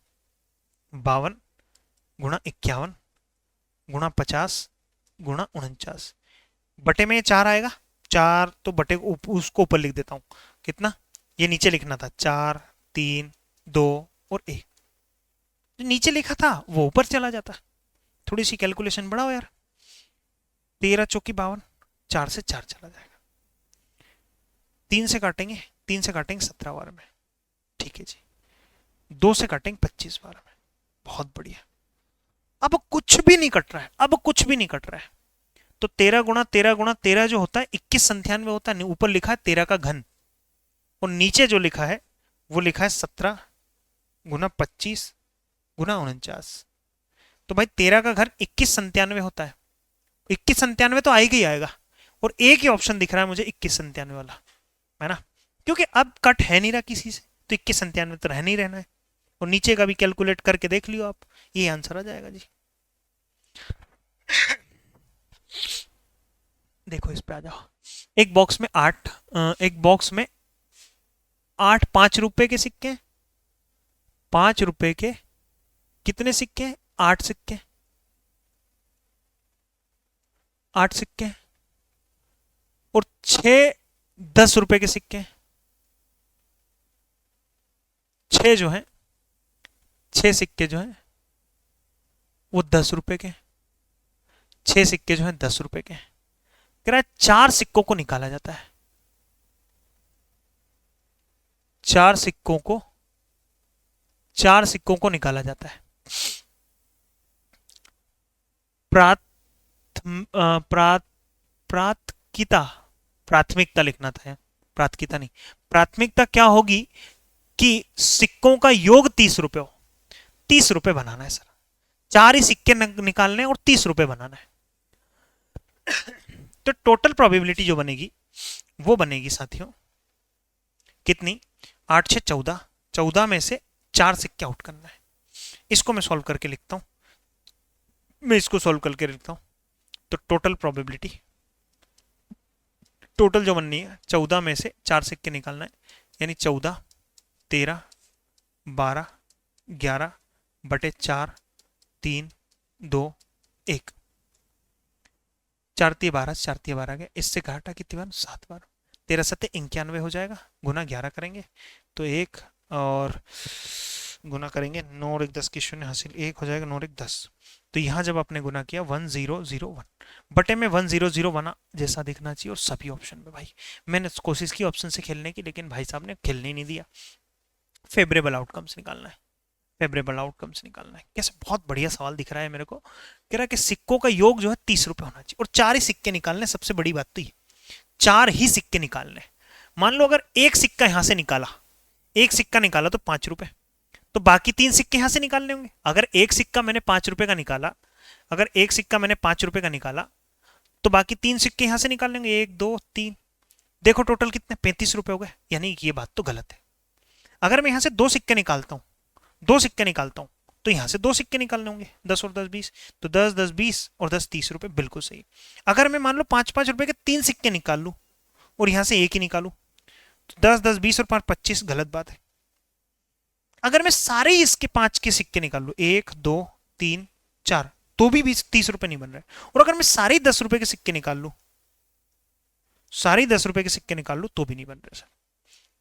52 गुणा 51 गुणा 50 गुणा 49, बटे में 4 आएगा, 4 तो बटे उसको ऊपर लिख देता हूं, कितना, ये नीचे लिखना था 4 3 2 और 1, जो नीचे लिखा था वो ऊपर चला जाता। थोड़ी सी कैलकुलेशन बढ़ाओ यार, 13 चौकी 52, 4 से 4 चला जाएगा, 3 से काटेंगे, 3 से काटेंगे 17 बार में, ठीक है जी, 2 से काटेंगे 25 बार में, बहुत बढ़िया। अब कुछ भी नहीं कट रहा है, अब कुछ भी नहीं कट रहा है, तो 13 गुणा 13 गुणा 13 जो होता है 2197 होता है, ऊपर लिखा है 13 का घन, और नीचे जो लिखा है वो लिखा है 17 गुना 25 गुना 49, तो भाई 13 का घन 2197 होता है, 2197 तो आएगा ही आएगा, और एक ही ऑप्शन दिख रहा है मुझे 2197 वाला, है ना, क्योंकि अब कट है नहीं रहा किसी से, तो 2197 तो रहना ही रहना है, और नीचे का भी कैलकुलेट करके देख लियो आप, ये आंसर आ जाएगा जी। देखो इस पे आ जाओ, एक बॉक्स में 8, एक बॉक्स में 8 5 रुपए के सिक्के, 5 रुपए के कितने सिक्के हैं, 8 सिक्के, 8 सिक्के, और 6 10 रुपए के सिक्के, 6 जो है, 6 सिक्के जो है वो 10 रुपए के, 6 सिक्के जो है 10 रुपए के, कह रहा है 4 सिक्कों को निकाला जाता है, 4 सिक्कों को, 4 सिक्कों को निकाला जाता है, प्रात प्रात प्राथमिकता, प्राथमिकता लिखना था, प्राथमिकता नहीं, प्राथमिकता क्या होगी कि सिक्कों का योग 30 रुपए हो, 30 रुपए बनाना है सर, 4 ही सिक्के निकालने और 30 रुपए बनाना है, तो टोटल प्रोबेबिलिटी जो बनेगी वो बनेगी साथियों कितनी, 8 6 14, 14 में से 4 सिक्के आउट करना है, इसको मैं सॉल्व करके लिखता हूं, मैं इसको सॉल्व करके लिखता हूं, तो टोटल प्रोबेबिलिटी, टोटल जो बननी है 14 में से 4 सिक्के निकालना है, यानी 14 13 12 11 बटे 4 3 2 1, 4 3 12, 4 3 12 गया, इससे घाटा कितनी बार, 7 बार, 13 7 91 हो जाएगा, गुना 11 करेंगे तो 1, और गुना करेंगे 9 और 1 10 की शून्य हासिल, 1 हो जाएगा, 9 और 1 10, तो यहां जब आपने गुना किया 1001 बटे में 1001 जैसा दिखना चाहिए, और सभी ऑप्शन में भाई मैंने कोशिश की ऑप्शन से खेलने की, लेकिन भाई साहब ने खेलने ही नहीं दिया, फेवरेबल आउटकम्स निकालना है, फेवरेबल आउटकम्स निकालना है, कैसे बहुत बढ़िया सवाल दिख रहा है मेरे को, कह रहा है कि सिक्कों का योग जो है 30 रुपए होना चाहिए, और 4 ही सिक्के निकालने, सबसे बड़ी बात तो ये 4 ही सिक्के निकालने, मान लो अगर एक सिक्का यहां से निकाला, एक सिक्का निकाला तो 5 रुपए, तो बाकी 3 सिक्के यहां से निकालने होंगे, अगर एक सिक्का मैंने 5 रुपए का निकाला, अगर एक सिक्का मैंने 5 रुपए का निकाला, तो बाकी 3 सिक्के यहां से निकाल लेंगे, 1 2 3, देखो टोटल कितने 35 रुपए हो गए, यानी ये बात तो गलत है। अगर मैं यहां से 2 सिक्के निकालता हूं, 2 सिक्के निकालता हूं, तो यहां से 2 सिक्के निकालने होंगे, 10 और 10 20, तो 10 10 20 और 10 30 रुपए, बिल्कुल सही। अगर मैं मान लो 5 5 रुपए के 3 सिक्के निकाल लूं और यहां से एक ही निकालू, तो 10 10 20 और 5 25, गलत बात है। अगर मैं सारे ही इसके 5 के सिक्के निकाल लू, 1 2 3 4, तो भी 30 रुपए नहीं बन रहे, और अगर मैं सारे ही 10 रुपए के सिक्के निकाल लू, सारे 10 रुपए के सिक्के निकाल लू, तो भी नहीं बन रहे सर,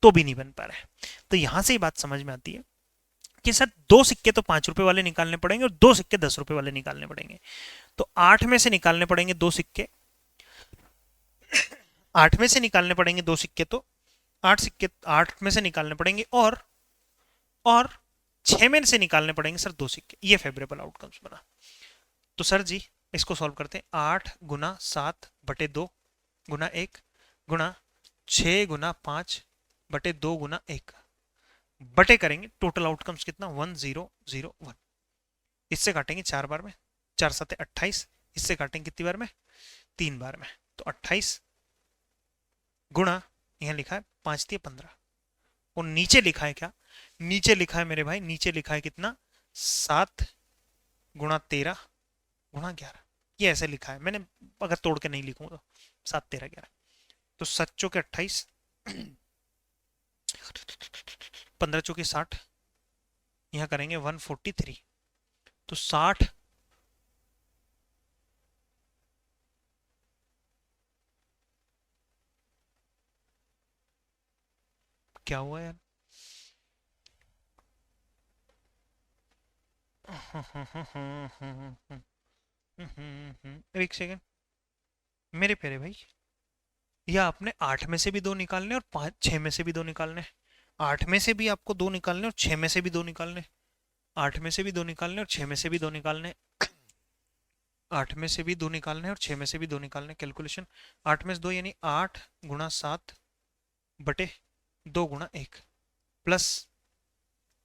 तो भी नहीं बन पा रहा है। तो यहां से ये बात समझ में आती है कि सर 2 सिक्के तो 5 रुपए वाले निकालने पड़ेंगे और 2 सिक्के 10 रुपए वाले निकालने पड़ेंगे, तो 8 में से निकालने पड़ेंगे 2 सिक्के, 8 में से निकालने पड़ेंगे 2 सिक्के, तो 8 सिक्के 8 में से निकालने पड़ेंगे और 6 में से निकालने पड़ेंगे सर 2 सिक्के। ये फेवरेबल आउटकम्स बना। तो सर जी इसको सॉल्व करते हैं। 8 × 7/2 × 1 गुना 6 × 5/2 × 1 बटे करेंगे। टोटल आउटकम्स कितना 1001। इससे काटेंगे 4 बार में, 4 7 28। इससे काटेंगे कितनी बार में, 3 बार में। तो 28 गुणा यहां लिखा है 5 × 15 और नीचे लिखा है क्या, नीचे लिखा है मेरे भाई, नीचे लिखा है कितना 7 × 13 × 11। ये ऐसे लिखा है मैंने, अगर तोड़ के नहीं लिखूंगा तो 7 13 11। तो 7 चौके 28, 15 चौके 60, यहां करेंगे 143। तो 60 क्या हुआ यार, एक सेकेंड मेरे प्यारे भाई, या आपने 8 में से भी 2 निकालने और 6 में से भी 2 निकालने। 8 में से भी आपको 2 निकालने और 6 में से भी 2 निकालने। 8 में से भी 2 निकालने और 6 में से भी 2 निकालने। 8 में से भी 2 निकालने और 6 में से भी 2 निकालने। कैलकुलेशन 8 में से 2 यानी 8 × 7/2 × 1 प्लस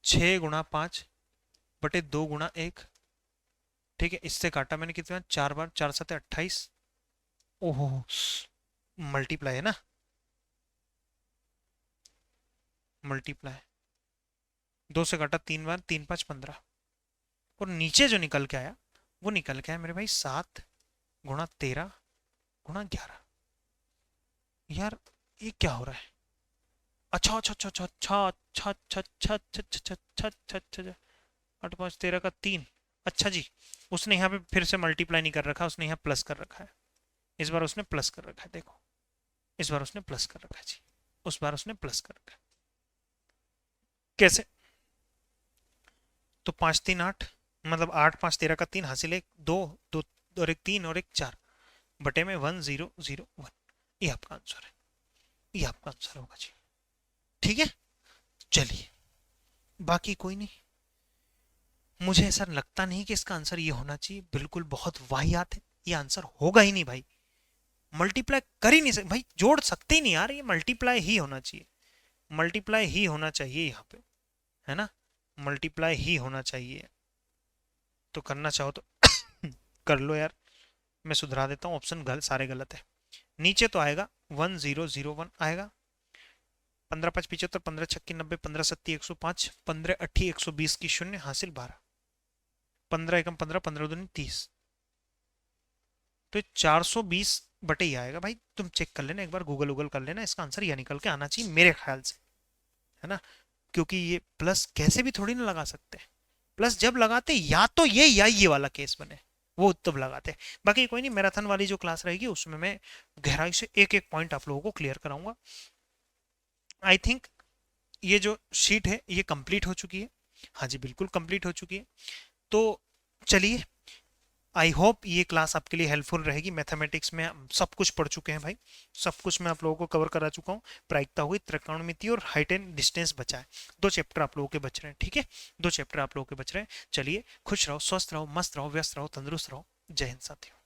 6 × 5/2 × 1। ठीक है, इससे काटा मैंने कितना 4 बार, 4 7 28। ओहो मल्टीप्लाई है ना, मल्टीप्लाई 2 से काटा 3 बार, 3 5 15। और नीचे जो निकल के आया वो निकल के आया मेरे भाई 7 × 13 × 11। यार ये क्या हो रहा है, अच्छा अच्छा अच्छा अच्छा अच्छा अच्छा अच्छा अच्छा अच्छा अच्छा अच्छा अच्छा अच्छा 8 5 13 का 3। अच्छा जी, उसने यहाँ पे फिर से मल्टीप्लाई नहीं कर रखा, उसने यहाँ प्लस कर रखा है। इस बार उसने प्लस कर रखा है, देखो इस बार उसने प्लस कर रखा है जी, उस बार उसने प्लस कर रखा है। कैसे, तो 5 3 8 मतलब 8 5 13 का 3 हासिल, एक 2 2 और एक 3 और एक 4 बटे में 1001। ये आपका आंसर है, ये आपका आंसर होगा जी। ठीक है, चलिए बाकी कोई नहीं, मुझे ऐसा लगता नहीं कि इसका आंसर ये होना चाहिए, बिल्कुल बहुत वाहियात है, ये आंसर होगा ही नहीं भाई। मल्टीप्लाई कर ही नहीं सकते भाई, जोड़ सकते ही नहीं यार, ये मल्टीप्लाई ही होना चाहिए, मल्टीप्लाई ही होना चाहिए यहाँ पे, है ना, मल्टीप्लाई ही होना चाहिए। तो करना चाहो तो कर लो यार, मैं सुधरा देता हूँ, ऑप्शन सारे गलत है। नीचे तो आएगा 1001 आएगा, 15 5 75, 15 छक्की 90, 15 सत्ती 105, 15 अट्ठी 120 की शून्य हासिल 12, 15 एकम 15, 15 दूनी 30। तो 420 ही आएगा भाई, तुम चेक कर लेना एक बार, गूगल कर लेना, इसका आंसर यह निकल के आना चाहिए मेरे ख्याल से, है ना। क्योंकि ये प्लस कैसे भी थोड़ी ना लगा सकते, प्लस जब लगाते या तो ये वाला केस बने, वो तब लगाते। बाकी कोई नहीं, मैराथन वाली जो क्लास रहेगी उसमें मैं गहराई से एक एक पॉइंट आप लोगों को क्लियर कराऊंगा। आई थिंक ये जो शीट है ये कंप्लीट हो चुकी है, हाँ जी बिल्कुल कंप्लीट हो चुकी है। तो चलिए, आई होप ये क्लास आपके लिए हेल्पफुल रहेगी। मैथमेटिक्स में हम सब कुछ पढ़ चुके हैं भाई, सब कुछ मैं आप लोगों को कवर करा चुका हूँ। प्रायिकता हुई, त्रिकोणमिति और हाइट एंड डिस्टेंस बचा है, 2 चैप्टर आप लोगों के बच रहे हैं। ठीक है, 2 चैप्टर आप लोगों के बच रहे हैं। चलिए खुश रहो, स्वस्थ रहो, मस्त रहो, व्यस्त रहो, तंदुरुस्त रहो। जय हिंद साथियों।